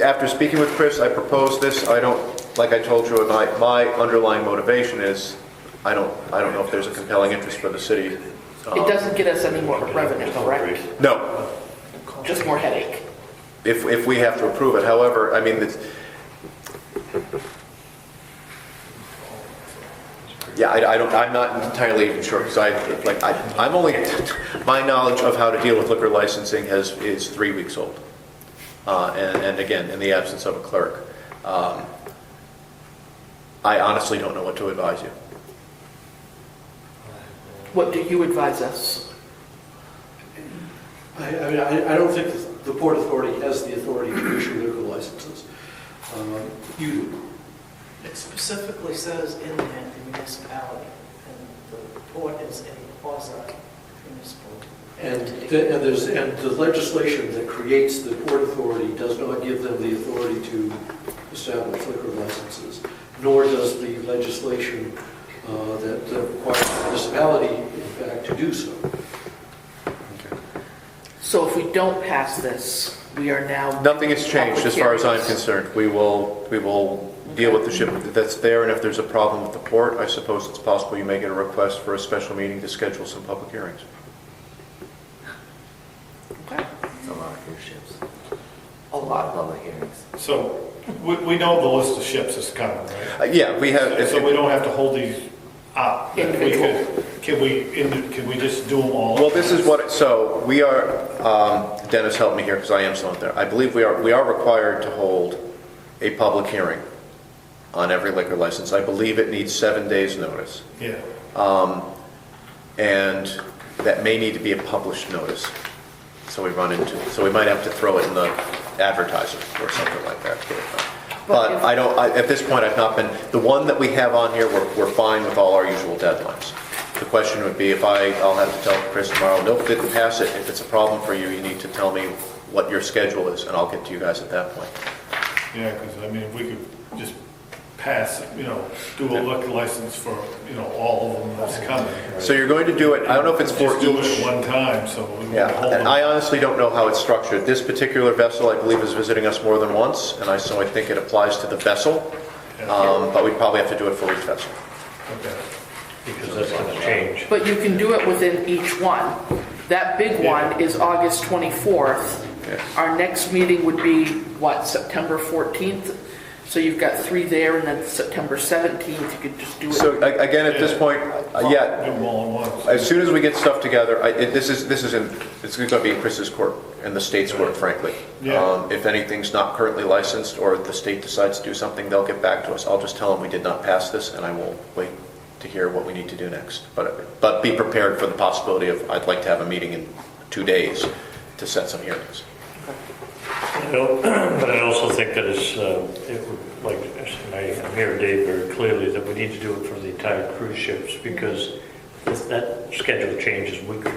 Speaker 1: After speaking with Chris, I proposed this. I don't, like I told you, my underlying motivation is I don't know if there's a compelling interest for the city.
Speaker 3: It doesn't get us any more revenue, correct?
Speaker 1: No,
Speaker 3: Just more headache.
Speaker 1: if we have to approve it. However, I mean, I'm not entirely even sure because I'm only my knowledge of how to deal with liquor licensing is 3 weeks old, and again, in the absence of a clerk, I honestly don't know what to advise you.
Speaker 3: What do you advise us?
Speaker 9: I don't think the Port Authority has the authority to issue liquor licenses. You do.
Speaker 6: It specifically says in there the municipality, and the port is a quasi-municipal entity.
Speaker 9: And the legislation that creates the Port Authority does not give them the authority to establish liquor licenses, nor does the legislation that requires the municipality, in fact, to do so.
Speaker 3: So if we don't pass this, we are now...
Speaker 1: Nothing has changed as far as I'm
Speaker 3: Public
Speaker 1: concerned. We will deal with the ship that's there, and if there's a problem with the port, I suppose it's possible you may get a request for a special meeting to schedule some public hearings.
Speaker 3: Okay.
Speaker 4: It's a lot of cruise ships.
Speaker 3: A lot of
Speaker 4: Public hearings.
Speaker 7: So we know the list of ships is coming, right?
Speaker 1: Yeah, we have.
Speaker 7: So we don't have to hold these up.
Speaker 3: Individual.
Speaker 7: Can we just do them all?
Speaker 1: Well, this is what, so we are, Dennis helped me here because I am still not there. I believe we are required to hold a public hearing on every liquor license. I believe it needs 7 days notice.
Speaker 7: Yeah.
Speaker 1: And that may need to be a published notice. So we might have to throw it in the advertiser or something like that. But at this point, I've not been, the one that we have on here, we're fine with all our usual deadlines. The question would be I'll have to tell Chris tomorrow, nope, didn't pass it. If it's a problem for you, you need to tell me what your schedule is, and I'll get to you guys at that point.
Speaker 7: Yeah, because if we could just pass, do a liquor license for, all of them that's coming.
Speaker 1: So you're going to do it, I don't know if it's for
Speaker 7: Just do it
Speaker 1: each.
Speaker 7: at one time, so we
Speaker 1: Yeah,
Speaker 7: won't hold
Speaker 1: and
Speaker 7: them.
Speaker 1: I honestly don't know how it's structured. This particular vessel, I believe, is visiting us more than once, and so I think it applies to the vessel, but we'd probably have to do it for each vessel.
Speaker 7: Okay.
Speaker 2: Because that's going to change.
Speaker 3: But you can do it within each one. That big one is August 24th.
Speaker 1: Yeah.
Speaker 3: Our next meeting would be, September 14th? So you've got 3 there, and then September 17th, you could just do it.
Speaker 1: So again, at this point, yeah,
Speaker 7: Do them all at once.
Speaker 1: as soon as we get stuff together, it's going to be in Chris's court and the state's court, frankly.
Speaker 7: Yeah.
Speaker 1: If anything's not currently licensed or the state decides to do something, they'll get back to us. I'll just tell them we did not pass this, and I will wait to hear what we need to do next. But be prepared for the possibility of, I'd like to have a meeting in 2 days to set some hearings.
Speaker 2: But I also think that I'm hearing Dave very clearly, that we need to do it for the entire cruise ships, because that schedule changes weekly.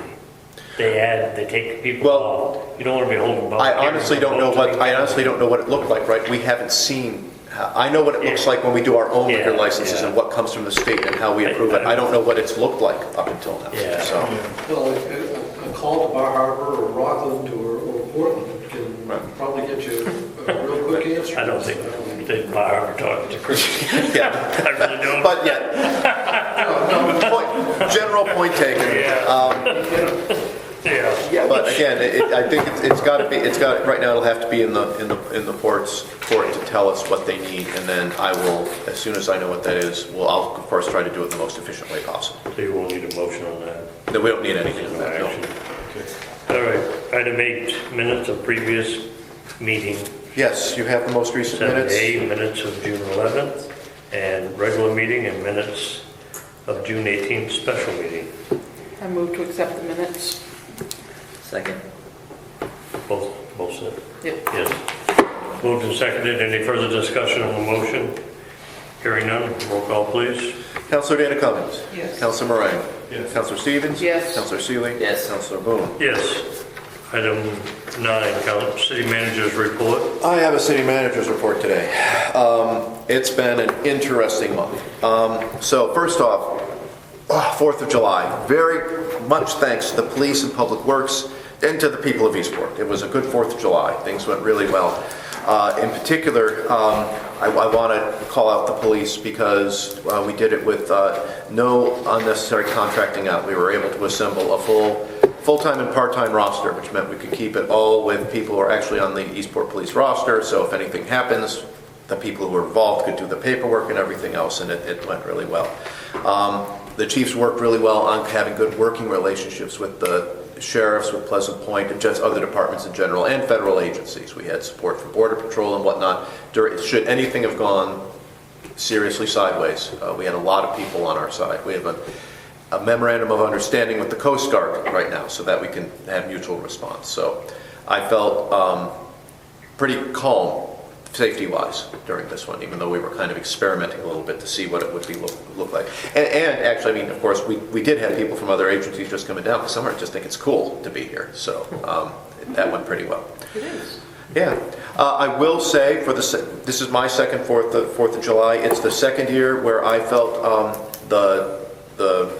Speaker 2: They take people off. You don't want to be holding back.
Speaker 1: I honestly don't know what it looked like, right? We haven't seen, I know what it looks like when we do our own liquor licenses and what comes from the state and how we approve it. I don't know what it's looked like up until now.
Speaker 2: Yeah.
Speaker 1: So,
Speaker 9: Well, a call to Bar Harbor or Rockland or Portland can probably get you a real quick answer.
Speaker 2: I don't think they are talking to Chris.
Speaker 1: yeah.
Speaker 2: I really don't.
Speaker 1: But general point taken.
Speaker 2: Yeah.
Speaker 1: But again, I think it's got to be. Right now. It'll have to be in the port's court to tell us what they need, and then I will, as soon as I know what that is, I'll of course try to do it the most efficient way possible.
Speaker 2: So you won't need a motion on that?
Speaker 1: No, we don't need anything on
Speaker 2: No
Speaker 1: that. No.
Speaker 2: action. All right. Item 8, minutes of previous meeting.
Speaker 1: Yes, you have the most recent minutes.
Speaker 2: 7A, minutes of June 11th, and regular meeting, and minutes of June 18th, special meeting.
Speaker 3: I move to accept the minutes.
Speaker 4: Second.
Speaker 2: Both said?
Speaker 3: Yep.
Speaker 2: Yes. Moved and seconded. Any further discussion on the motion? Hearing none. Roll call, please.
Speaker 1: Councilor Dana Cummings.
Speaker 3: Yes.
Speaker 1: Councilor Moran.
Speaker 7: Yes.
Speaker 1: Councilor Stevens.
Speaker 3: Yes.
Speaker 1: Councilor Seeley.
Speaker 4: Yes.
Speaker 1: Councilor Boone.
Speaker 2: Yes. Item 9, city manager's report.
Speaker 1: I have a city manager's report today. It's been an interesting month. So first off, 4th of July. Very much thanks to the police and public works and to the people of Eastport. It was a good 4th of July. Things went really well. In particular, I want to call out the police because we did it with no unnecessary contracting out. We were able to assemble a full-time and part-time roster, which meant we could keep it all with people who are actually on the Eastport Police roster. So if anything happens, the people who were involved could do the paperwork and everything else, and it went really well. The chiefs worked really well on having good working relationships with the sheriffs, with Pleasant Point, and just other departments in general, and federal agencies. We had support from Border Patrol and whatnot. Should anything have gone seriously sideways, we had a lot of people on our side. We have a memorandum of understanding with the Coast Guard right now so that we can have mutual response. So I felt pretty calm safety-wise during this one, even though we were kind of experimenting a little bit to see what it would look like. And actually, I mean, of course, we did have people from other agencies just coming down, because some just think it's cool to be here. So that went pretty well.
Speaker 3: It is.
Speaker 1: Yeah. I will say, this is my second 4th of July. It's the second year where I felt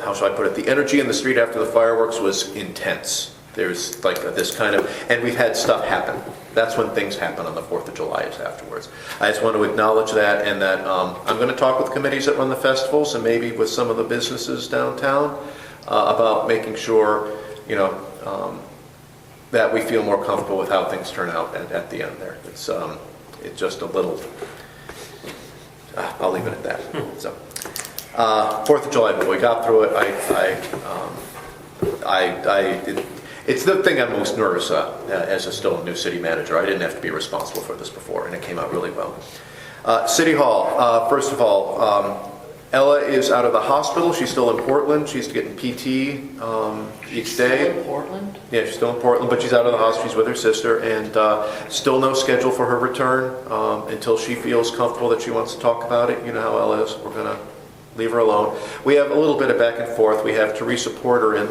Speaker 1: how shall I put it, the energy in the street after the fireworks was intense. There's like this kind of, and we've had stuff happen. That's when things happen on the 4th of July is afterwards. I just want to acknowledge that, and that I'm going to talk with committees that run the festivals and maybe with some of the businesses downtown about making sure, that we feel more comfortable with how things turn out at the end there. It's just a little, I'll leave it at that. So, 4th of July, but we got through it. It's the thing I'm most nervous as a still new city manager. I didn't have to be responsible for this before, and it came out really well. City Hall, first of all, Ella is out of the hospital. She's still in Portland. She's getting PT each day.
Speaker 3: Still in Portland?
Speaker 1: Yeah, she's still in Portland, but she's out of the hospital. She's with her sister, and still no schedule for her return until she feels comfortable that she wants to talk about it. You know how Ella is. We're going to leave her alone. We have a little bit of back and forth. We have Teresa Porter in,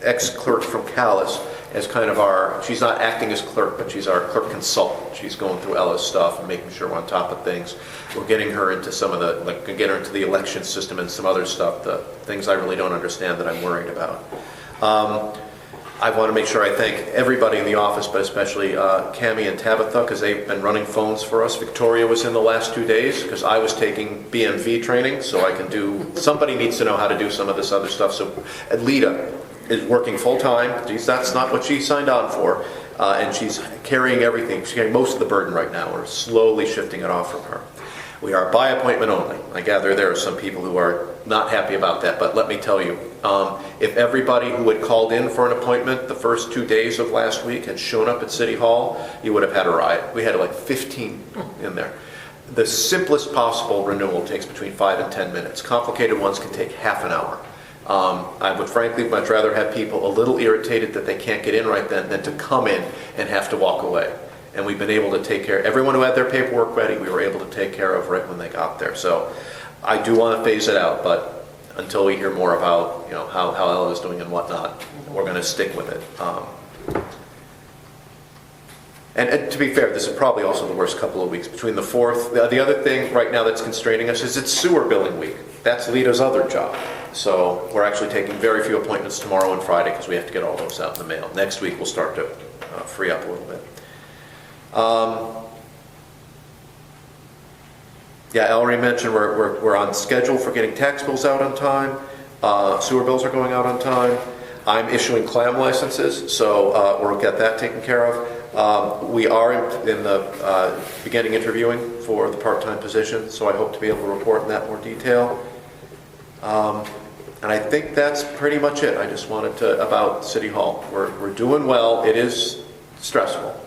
Speaker 1: ex-clerk from Calais, as kind of she's not acting as clerk, but she's our clerk consultant. She's going through Ella's stuff and making sure we're on top of things. We're getting her into some of get her into the election system and some other stuff, the things I really don't understand that I'm worried about. I want to make sure I thank everybody in the office, but especially Cammie and Tabitha, because they've been running phones for us. Victoria was in the last 2 days because I was taking BMV training, so I can somebody needs to know how to do some of this other stuff. So Lita is working full-time. That's not what she signed on for. and she's carrying everything. She's carrying most of the burden right now. We're slowly shifting it off from her. We are by appointment only. I gather there are some people who are not happy about that, but let me tell you, if everybody who had called in for an appointment the first 2 days of last week had shown up at City Hall, you would have had a riot. We had like 15 in there. The simplest possible renewal takes between 5 and 10 minutes. Complicated ones can take half an hour. I would frankly much rather have people a little irritated that they can't get in right then than to come in and have to walk away. And we've been able to take care of everyone who had their paperwork ready. We were able to take care of right when they got there. So I do want to phase it out, but until we hear more about how Ellen is doing and whatnot, we're going to stick with it. And to be fair, this is probably also the worst couple of weeks. Between the 4th, the other thing right now that's constraining us is it's sewer billing week. That's Lita's other job. So we're actually taking very few appointments tomorrow and Friday because we have to get all those out in the mail. Next week we'll start to free up a little bit. Yeah, I already mentioned we're on schedule for getting tax bills out on time. Sewer bills are going out on time. I'm issuing clam licenses, so we'll get that taken care of. We are in the beginning interviewing for the part-time position, so I hope to be able to report in that more detail. And I think that's pretty much it. I just wanted to, about City Hall. We're doing well. It is stressful.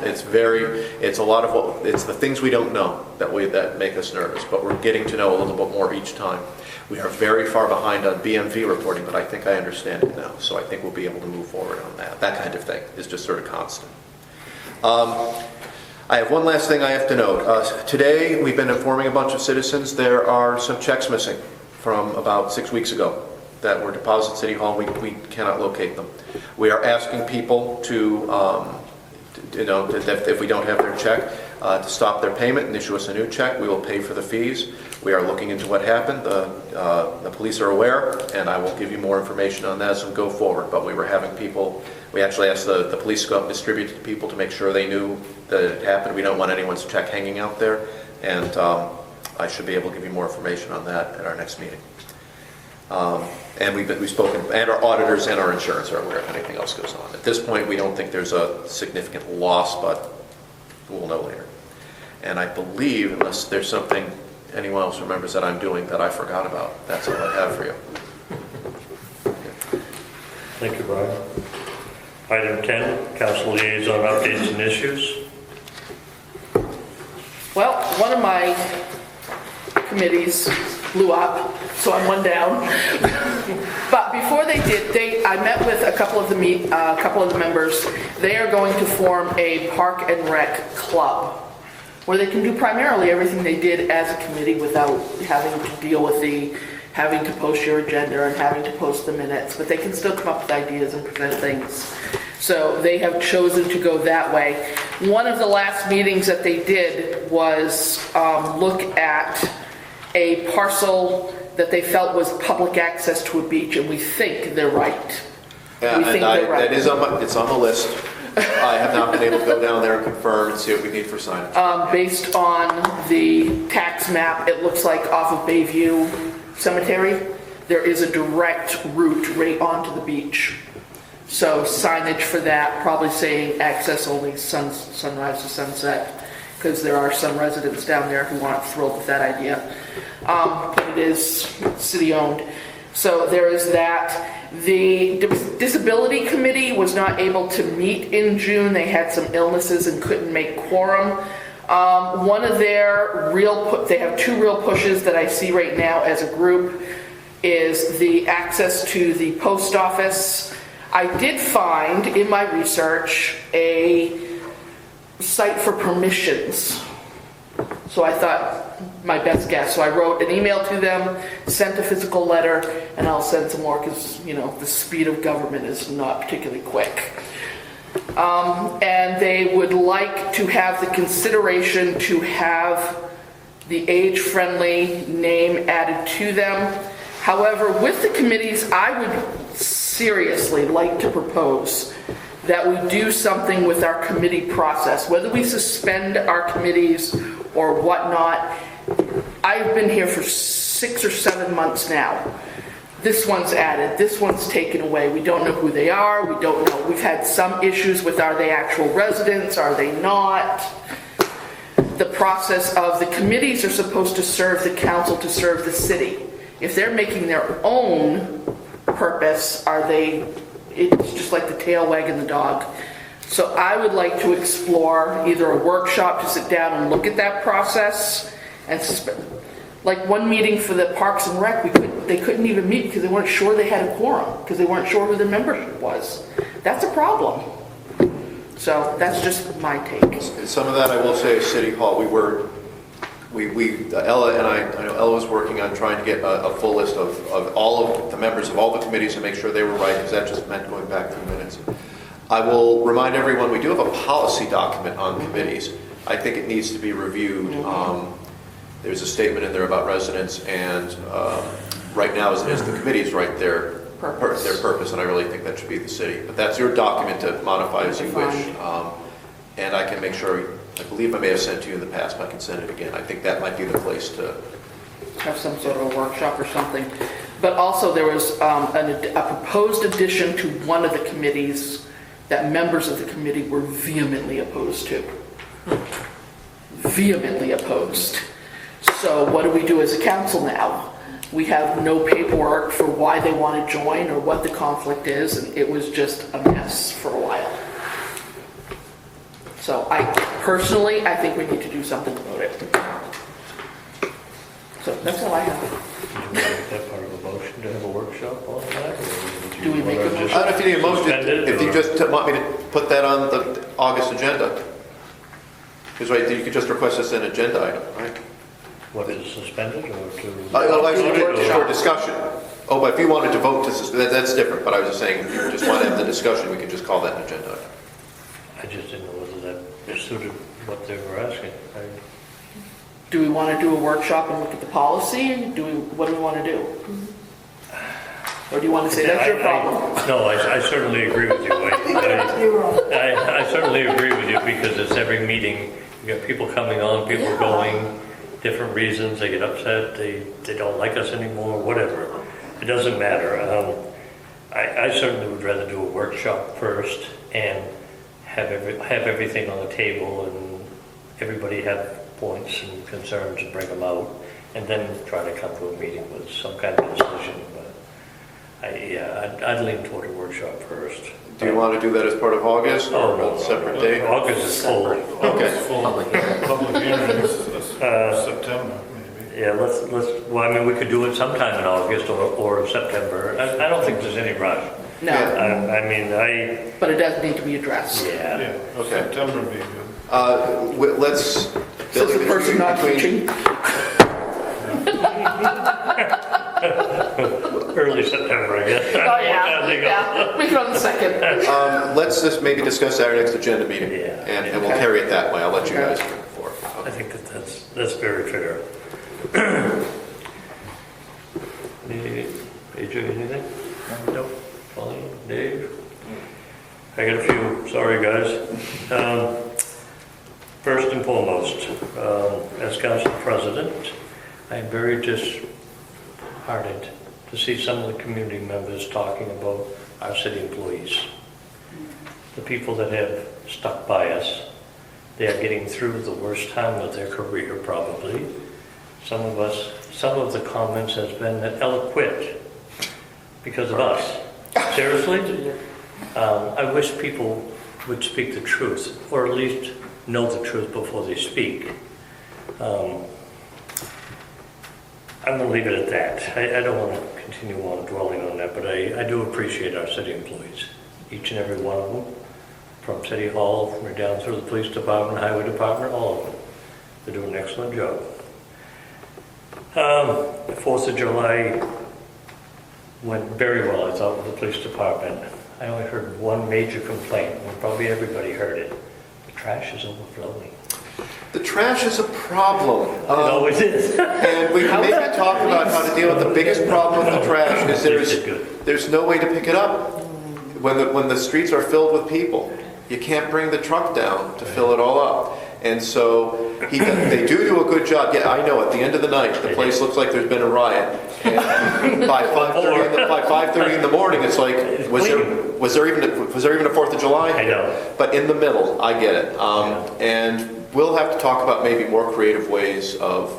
Speaker 1: It's a lot of it's the things we don't know that make us nervous, but we're getting to know a little bit more each time. We are very far behind on BMV reporting, but I think I understand it now, so I think we'll be able to move forward on that. That kind of thing is just sort of constant. I have one last thing I have to note. Today, we've been informing a bunch of citizens there are some checks missing from about 6 weeks ago that were deposited at City Hall. We cannot locate them. We are asking people to if we don't have their check, to stop their payment and issue us a new check. We will pay for the fees. We are looking into what happened. The police are aware, and I will give you more information on that as we go forward. But we were having people, we actually asked the police to go out and distribute it to people to make sure they knew that it happened. We don't want anyone's check hanging out there, and I should be able to give you more information on that at our next meeting. And we've spoken, and our auditors and our insurance are aware if anything else goes on. At this point, we don't think there's a significant loss, but we'll know later. And I believe, unless there's something anyone else remembers that I'm doing that I forgot about, that's all I have for you.
Speaker 2: Thank you, Brian. Item 10, council liaison updates and issues.
Speaker 3: Well, one of my committees blew up, so I'm one down. But before they did, I met with a couple of the members. They are going to form a park and rec club where they can do primarily everything they did as a committee without having to deal with having to post your agenda and having to post the minutes, but they can still come up with ideas and present things. So they have chosen to go that way. One of the last meetings that they did was look at a parcel that they felt was public access to a beach, and we think they're right.
Speaker 1: Yeah, that is it's on the list. I have not been able to go down there and confirm and see what we need for signage.
Speaker 3: Based on the tax map, it looks like off of Bayview Cemetery, there is a direct route right onto the beach. So signage for that, probably saying access only sunrise to sunset, because there are some residents down there who aren't thrilled with that idea. But it is city-owned. So there is that. The Disability Committee was not able to meet in June. They had some illnesses and couldn't make quorum. One of their they have two real pushes that I see right now as a group is the access to the post office. I did find in my research a site for permissions. So I thought my best guess. So I wrote an email to them, sent a physical letter, and I'll send some more because, the speed of government is not particularly quick. And they would like to have the consideration to have the age-friendly name added to them. However, with the committees, I would seriously like to propose that we do something with our committee process, whether we suspend our committees or whatnot. I've been here for 6 or 7 months now. this one's added, this one's taken away. We don't know who they are, we don't know. We've had some issues with, are they actual residents, are they not? The process of the committees are supposed to serve the council, to serve the city. If they're making their own purpose, are they, it's just like the tail wagging the dog. So I would like to explore either a workshop to sit down and look at that process, and like one meeting for the Parks and Rec, they couldn't even meet because they weren't sure they had a quorum, because they weren't sure who their membership was. That's a problem. So that's just my take.
Speaker 1: Some of that I will say is City Hall. Ella and I know Ella was working on trying to get a full list of all of the members of all the committees and make sure they were right, because that just meant going back through minutes. I will remind everyone, we do have a policy document on committees. I think it needs to be reviewed. There's a statement in there about residents, and right now, as it is, the committees write their purpose, and I really think that should be the city. But that's your document to modify as you wish. And I can make sure, I believe I may have sent to you in the past, but I can send it again. I think that might be the place to
Speaker 3: have some sort of a workshop or something. But also there was a proposed addition to one of the committees that members of the committee were vehemently opposed to. Vehemently opposed. So what do we do as a council now? We have no paperwork for why they want to join or what the conflict is, and it was just a mess for a while. So I think we need to do something about it. So that's all I have.
Speaker 2: Did you make that part of a motion to have a workshop on that? Or
Speaker 3: Do we make a motion?
Speaker 1: I don't know if you need a motion,
Speaker 2: suspend it,
Speaker 1: if you
Speaker 2: or-
Speaker 1: just want me to put that on the August agenda. Because right, you could just request this an agenda item, right?
Speaker 2: What, is it suspended or to?
Speaker 1: For discussion. Oh, but if you wanted to vote to suspend, that's different, but I was just saying, if you just want to have the discussion, we could just call that an agenda item.
Speaker 2: I just didn't know whether that suited what they were asking.
Speaker 3: Do we want to do a workshop and look at the policy? What do we want to do? Or do you want to say that's your problem?
Speaker 2: No, I certainly agree with you. I certainly agree with you, because it's every meeting, you got people coming on, people going, different reasons, they get upset, they don't like us anymore, whatever. It doesn't matter. I certainly would rather do a workshop first and have everything on the table, and everybody have points and concerns and bring them out, and then try to come to a meeting with some kind of decision. But I'd lean toward a workshop first.
Speaker 1: Do you want to do that as part of August or
Speaker 2: no,
Speaker 1: a separate date?
Speaker 2: August is full.
Speaker 1: Okay.
Speaker 7: Public hearings, September, maybe.
Speaker 2: Yeah, well, I mean, we could do it sometime in August or September. I don't think there's any rush.
Speaker 3: No,
Speaker 2: I mean,
Speaker 3: but it does need to be addressed.
Speaker 2: yeah.
Speaker 7: Yeah,
Speaker 1: Okay.
Speaker 7: September would be good.
Speaker 1: Let's...
Speaker 3: Says the person not teaching.
Speaker 2: Early September, I guess.
Speaker 3: Oh, yeah, we go on the second.
Speaker 1: Let's just maybe discuss our next agenda meeting,
Speaker 2: Yeah.
Speaker 1: and we'll carry it that way. I'll let you guys bring it forward.
Speaker 2: I think that's very fair. AJ, anything? Nope. Colleen, Dave? I got a few, sorry guys. First and foremost, as council president, I am very disheartened to see some of the community members talking about our city employees. The people that have stuck by us, they are getting through the worst time of their career probably. Some of the comments has been that Ella quit because of us. Seriously? I wish people would speak the truth, or at least know the truth before they speak. I'm going to leave it at that. I don't want to continue on dwelling on that, but I do appreciate our city employees, each and every one of them, from City Hall, right down through the police department, highway department, all of them. They do an excellent job. The 4th of July went very well, I thought, with the police department. I only heard one major complaint, and probably everybody heard it. The trash is overflowing.
Speaker 1: The trash is a problem.
Speaker 2: It always is.
Speaker 1: And we can maybe talk about how to deal with the biggest problem with the trash is there's no way to pick it up. When the streets are filled with people, you can't bring the truck down to fill it all up. And so they do a good job. Yeah, I know, at the end of the night, the place looks like there's been a riot. And by 5:30 in the morning, it's like, was there even a 4th of July?
Speaker 2: I know.
Speaker 1: But in the middle, I get it. And we'll have to talk about maybe more creative ways of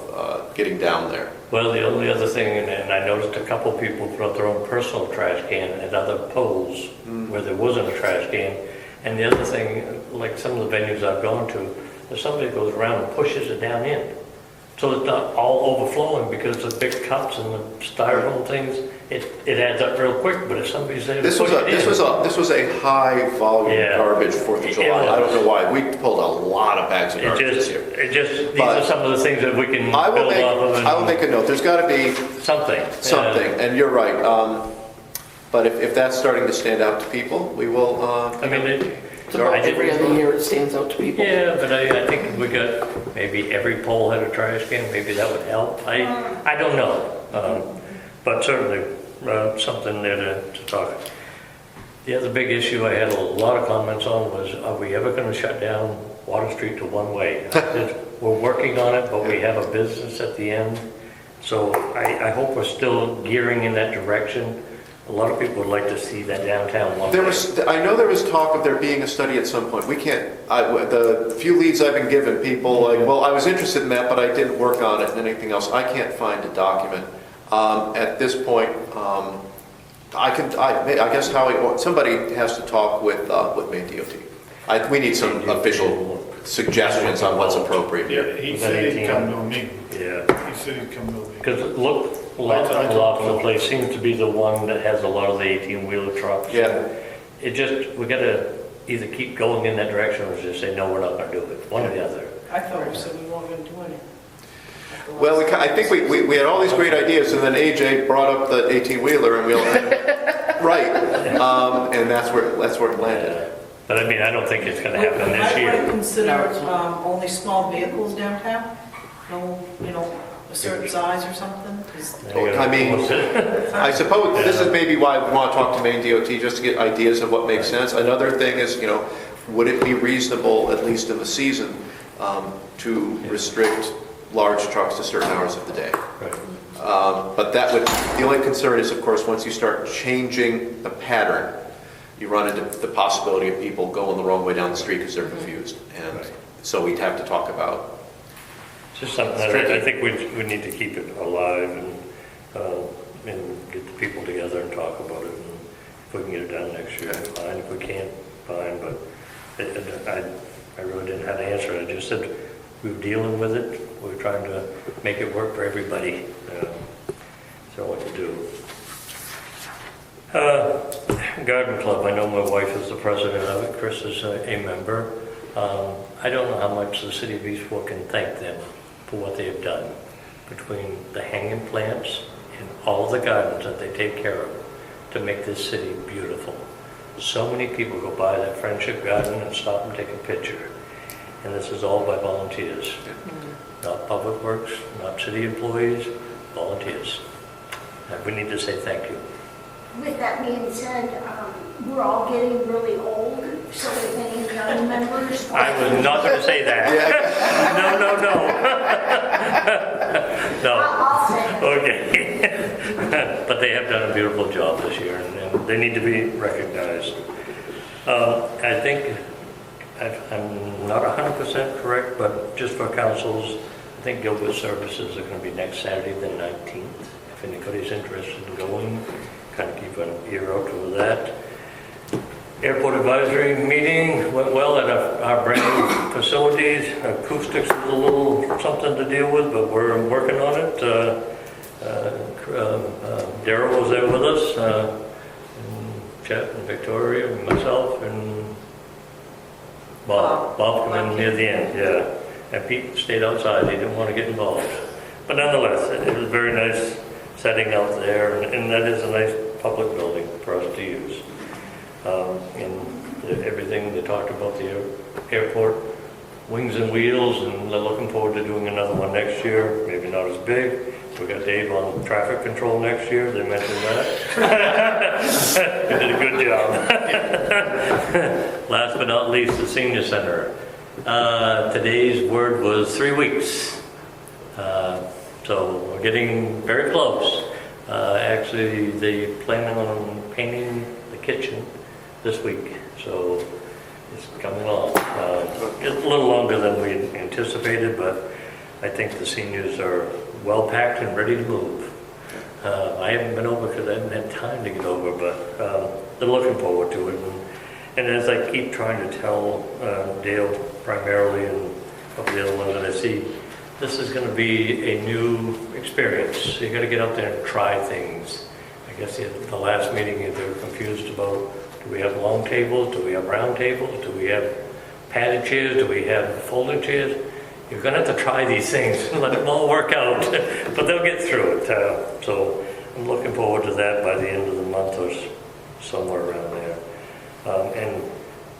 Speaker 1: getting down there.
Speaker 2: Well, the only other thing, and I noticed a couple people put up their own personal trash can at other poles where there wasn't a trash can. And the other thing, like some of the venues I've gone to, if somebody goes around and pushes it down in. So it's not all overflowing because the big cups and the styrofoam things, it adds up real quick, but if somebody's there to push it in.
Speaker 1: This was a high volume garbage 4th of July. I don't know why. We pulled a lot of bags of garbage this year.
Speaker 2: These are some of the things that we can build off of.
Speaker 1: I will make a note. There's got to be
Speaker 2: something.
Speaker 1: And you're right. But if that's starting to stand out to people, we will.
Speaker 3: It's about every other year it stands out to people.
Speaker 2: Yeah, but I think if we got, maybe every pole had a trash can, maybe that would help. I don't know. But certainly something there to talk. The other big issue I had a lot of comments on was, are we ever going to shut down Water Street to one way? We're working on it, but we have a business at the end. So I hope we're still gearing in that direction. A lot of people would like to see that downtown one way.
Speaker 1: I know there was talk of there being a study at some point. We can't, the few leads I've been given, people like, well, I was interested in that, but I didn't work on it and anything else. I can't find a document. At this point, I guess somebody has to talk with Maine DOT. We need some official suggestions on what's appropriate here.
Speaker 7: He said he'd come to me.
Speaker 2: Yeah.
Speaker 7: He said he'd come to me.
Speaker 2: Because the place seems to be the one that has a lot of the 18-wheeler trucks.
Speaker 1: Yeah.
Speaker 2: We got to either keep going in that direction or just say, no, we're not going to do it. One or the other.
Speaker 6: I thought we said we weren't going to do anything.
Speaker 1: Well, I think we had all these great ideas, and then AJ brought up the 18-wheeler, and we all right, and that's where it landed.
Speaker 2: But I mean, I don't think it's going to happen this year.
Speaker 6: I might consider only small vehicles downtown. No, a certain size or something.
Speaker 1: I mean, I suppose this is maybe why we want to talk to Maine DOT, just to get ideas of what makes sense. Another thing is, would it be reasonable, at least in the season, to restrict large trucks to certain hours of the day?
Speaker 2: Right.
Speaker 1: But the only concern is, of course, once you start changing the pattern, you run into the possibility of people going the wrong way down the street because they're confused. And so we'd have to talk about.
Speaker 2: It's just something that I think we need to keep it alive and get the people together and talk about it. And if we can get it done next year, fine. If we can't, fine. But I really didn't have an answer. I just said we were dealing with it. We were trying to make it work for everybody. So what to do. Garden Club, I know my wife is the president of it, Chris is a member. I don't know how much the city of Eastport can thank them for what they have done between the hanging plants and all the gardens that they take care of to make this city beautiful. So many people go by that Friendship Garden and stop and take a picture. And this is all by volunteers. Not public works, not city employees, volunteers. And we need to say thank you.
Speaker 8: With that being said, we're all getting really old, so if any young members.
Speaker 2: I was not going to say that. No.
Speaker 8: I'll say it.
Speaker 2: Okay. But they have done a beautiful job this year, and they need to be recognized. I think, I'm not 100% correct, but just for councils, I think Gilbert services are going to be next Saturday, the 19th. If anybody's interested in going, kind of keep an ear out for that. Airport advisory meeting went well at our brand new facilities. Acoustics was a little something to deal with, but we're working on it. Daryl was there with us, and Chet and Victoria and myself and Bob. Bob came in near the end, yeah. And Pete stayed outside, he didn't want to get involved. But nonetheless, it was very nice setting out there, and that is a nice public building for us to use. And everything they talked about the airport, wings and wheels, and they're looking forward to doing another one next year, maybe not as big. We got Dave on traffic control next year, they mentioned that. He did a good job. Last but not least, the senior center. Today's word was 3 weeks. So we're getting very close. Actually, they plan on painting the kitchen this week, so it's coming along. It's a little longer than we anticipated, but I think the seniors are well packed and ready to move. I haven't been over because I haven't had time to get over, but they're looking forward to it. And as I keep trying to tell Dale primarily and of the other ones that I see, this is going to be a new experience. You got to get out there and try things. I guess at the last meeting they were confused about, do we have long tables? Do we have round tables? Do we have padded chairs? Do we have folding chairs? You're going to have to try these things and let them all work out, but they'll get through it. So I'm looking forward to that by the end of the month or somewhere around there. And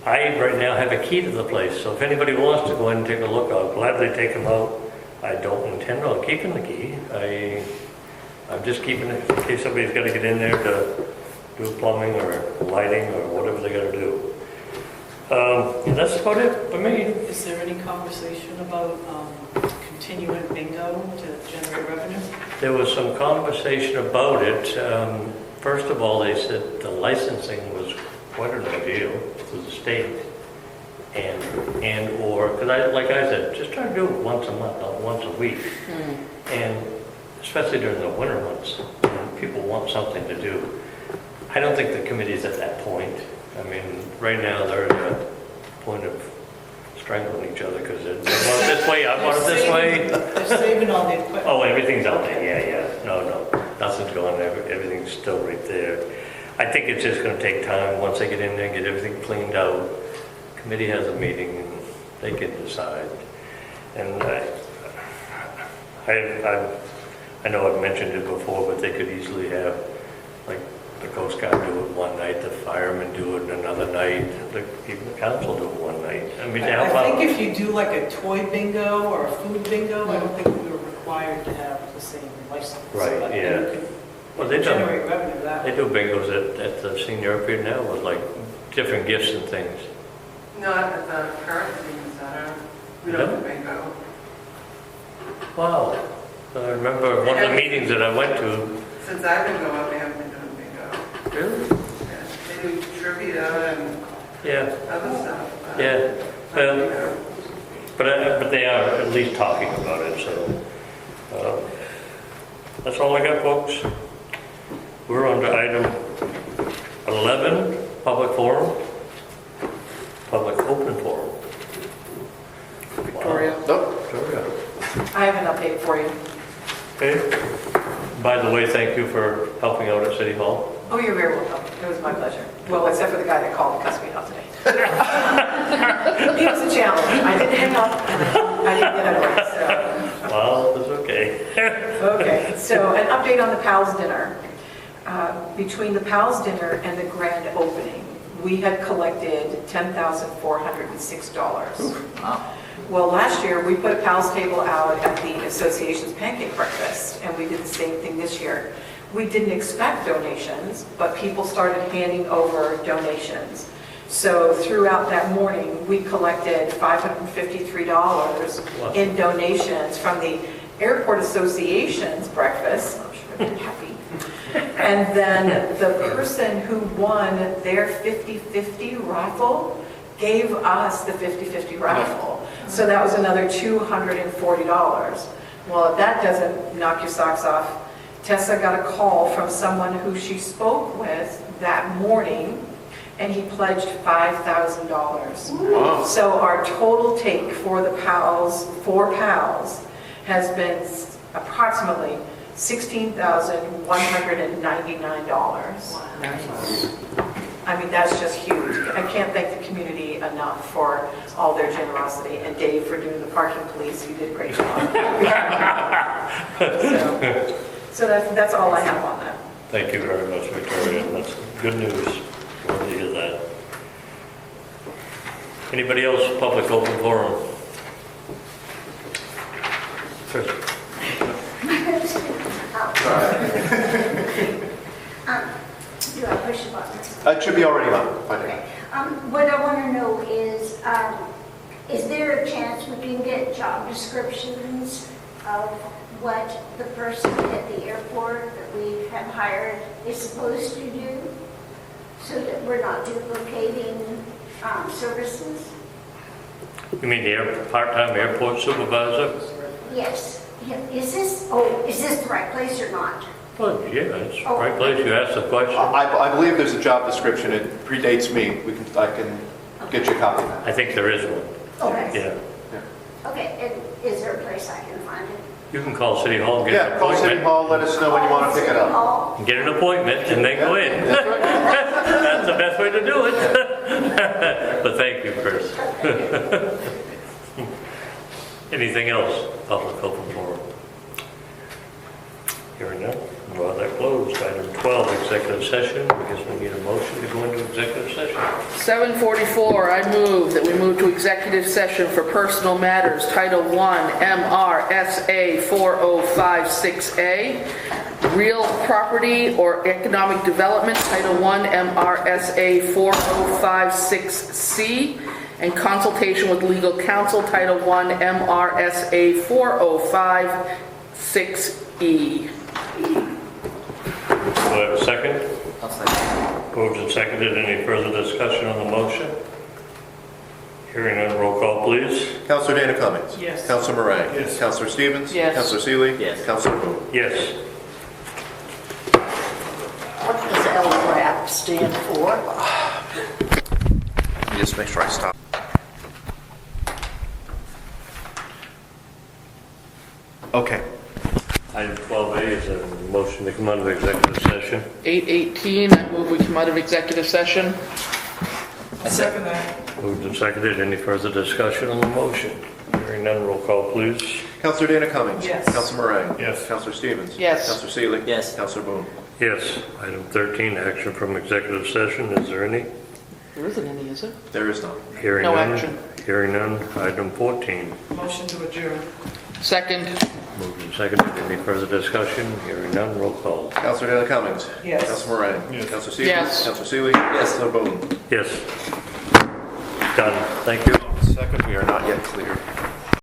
Speaker 2: I right now have a key to the place, so if anybody wants to go in and take a look, I'll gladly take them out. I don't intend on keeping the key. I'm just keeping it in case somebody's got to get in there to do plumbing or lighting or whatever they got to do. And that's about it for me.
Speaker 6: Is there any conversation about continuing bingo to generate revenue?
Speaker 2: There was some conversation about it. First of all, they said the licensing was quite an ordeal to the state. Or, because like I said, just try to do it once a month, not once a week. And especially during the winter months, when people want something to do. I don't think the committee's at that point. I mean, right now they're at a point of strangling each other because they want it this way, I want it this way.
Speaker 6: They're saving all the equipment.
Speaker 2: Oh, everything's out there, yeah. No, nothing's going there, everything's still right there. I think it's just going to take time, once they get in there and get everything cleaned out. Committee has a meeting and they can decide. And I know I've mentioned it before, but they could easily have, like, the Coast Guard do it one night, the firemen do it another night, even the council do it one night. I mean,
Speaker 6: I think if you do like a toy bingo or a food bingo, I don't think we were required to have the same license.
Speaker 2: Right,
Speaker 6: But
Speaker 2: yeah.
Speaker 6: you could
Speaker 2: Well, they
Speaker 6: generate revenue that
Speaker 2: They
Speaker 6: way.
Speaker 2: do bingos at the senior period now with like different gifts and things.
Speaker 11: Not at the current senior center. We don't do bingo.
Speaker 2: Wow. I remember one of the meetings that I went to.
Speaker 11: Since I've been going, they haven't been doing bingo.
Speaker 2: Really?
Speaker 11: Yeah. They do trivia and
Speaker 2: Yeah.
Speaker 11: other stuff.
Speaker 2: Yeah.
Speaker 11: Bingo.
Speaker 2: But they are at least talking about it, so that's all I got, folks. We're on to item 11, public forum, public open forum.
Speaker 3: Victoria.
Speaker 2: Wow. Victoria.
Speaker 12: I have an update for you.
Speaker 2: Okay. By the way, thank you for helping out at City Hall.
Speaker 12: Oh, you're very welcome. It was my pleasure. Well, except for the guy that called and cussed me out today. It was a challenge. I didn't hang up and I didn't get away, so.
Speaker 2: Well, it's okay.
Speaker 12: Okay, so an update on the Pals Dinner. Between the Pals Dinner and the grand opening, we had collected $10,406.
Speaker 4: Wow.
Speaker 12: Well, last year, we put a Pals table out at the association's pancake breakfast, and we did the same thing this year. We didn't expect donations, but people started handing over donations. So throughout that morning, we collected $553 in donations from the Airport Association's breakfast. I'm sure they're happy. And then the person who won their 50-50 raffle gave us the 50-50 raffle. So that was another $240. Well, if that doesn't knock your socks off, Tessa got a call from someone who she spoke with that morning, and he pledged $5,000.
Speaker 1: Wow.
Speaker 12: So our total take for the Pals, for Pals, has been approximately $16,199. I mean, that's just huge. I can't thank the community enough for all their generosity, and Dave for doing the parking police. You did a great job. So that's all I have on that.
Speaker 2: Thank you very much, Victoria. That's good news. Glad to hear that. Anybody else, public open forum? Chris.
Speaker 8: Do I push the button?
Speaker 1: It should be already on.
Speaker 8: Okay. What I want to know is, Is there a chance we can get job descriptions of what the person at the airport that we have hired is supposed to do? So that we're not duplicating services?
Speaker 2: You mean the part-time airport supervisor?
Speaker 8: Yes. Is this the right place or not?
Speaker 2: Well, yeah, it's the right place. You asked the question.
Speaker 1: I believe there's a job description. It predates me. I can get you a copy of that.
Speaker 2: I think there is one.
Speaker 8: Okay.
Speaker 2: Yeah.
Speaker 8: Okay, and is there a place I can find it?
Speaker 2: You can call City Hall and get an
Speaker 1: Yeah, call City
Speaker 2: appointment.
Speaker 1: Hall, let us know when you want to pick it up.
Speaker 8: Hall?
Speaker 2: Get an appointment and then go in. That's the best way to do it. But thank you, Chris. Anything else? Public open forum. Hearing none. Well, that closed. Item 12, executive session. I guess we need a motion to go into executive session.
Speaker 3: 7:44, I move that we move to executive session for personal matters, Title I, MRSA 4056A, real property or economic development, Title I, MRSA 4056C, and consultation with legal counsel, Title I, MRSA 4056E.
Speaker 2: Do I have a second?
Speaker 4: I'll second.
Speaker 2: Moved and seconded. Any further discussion on the motion? Hearing none, roll call, please.
Speaker 1: Councilor Dana Cummings.
Speaker 6: Yes.
Speaker 1: Councilor Moran.
Speaker 7: Yes.
Speaker 1: Councilor Stevens.
Speaker 3: Yes.
Speaker 1: Councilor Seeley.
Speaker 4: Yes.
Speaker 1: Councilor Boone.
Speaker 2: Yes.
Speaker 8: What does LRAP stand for?
Speaker 1: Let me just make sure I stop. Okay.
Speaker 2: Item 12A is a motion to come out of executive session.
Speaker 3: 8:18, I move we come out of executive session.
Speaker 6: I second that.
Speaker 2: Moved and seconded. Any further discussion on the motion? Hearing none, roll call, please.
Speaker 1: Councilor Dana Cummings.
Speaker 6: Yes.
Speaker 1: Councilor Moran.
Speaker 7: Yes.
Speaker 1: Councilor Stevens.
Speaker 3: Yes.
Speaker 1: Councilor Seeley.
Speaker 4: Yes.
Speaker 1: Councilor Boone.
Speaker 2: Yes. Item 13, action from executive session. Is there any?
Speaker 3: There isn't any, is there?
Speaker 1: There is none.
Speaker 2: Hearing
Speaker 3: No
Speaker 2: none.
Speaker 3: action.
Speaker 2: Hearing none. Item 14.
Speaker 6: Motion to adjourn.
Speaker 3: Second.
Speaker 2: Moved and seconded. Any further discussion? Hearing none, roll call.
Speaker 1: Councilor Dana Cummings.
Speaker 6: Yes.
Speaker 1: Councilor Moran.
Speaker 7: Yes.
Speaker 1: Councilor Stevens.
Speaker 3: Yes.
Speaker 1: Councilor Seeley. Yes. Councilor Boone.
Speaker 2: Yes. Done. Thank you.
Speaker 1: Second, we are not yet cleared.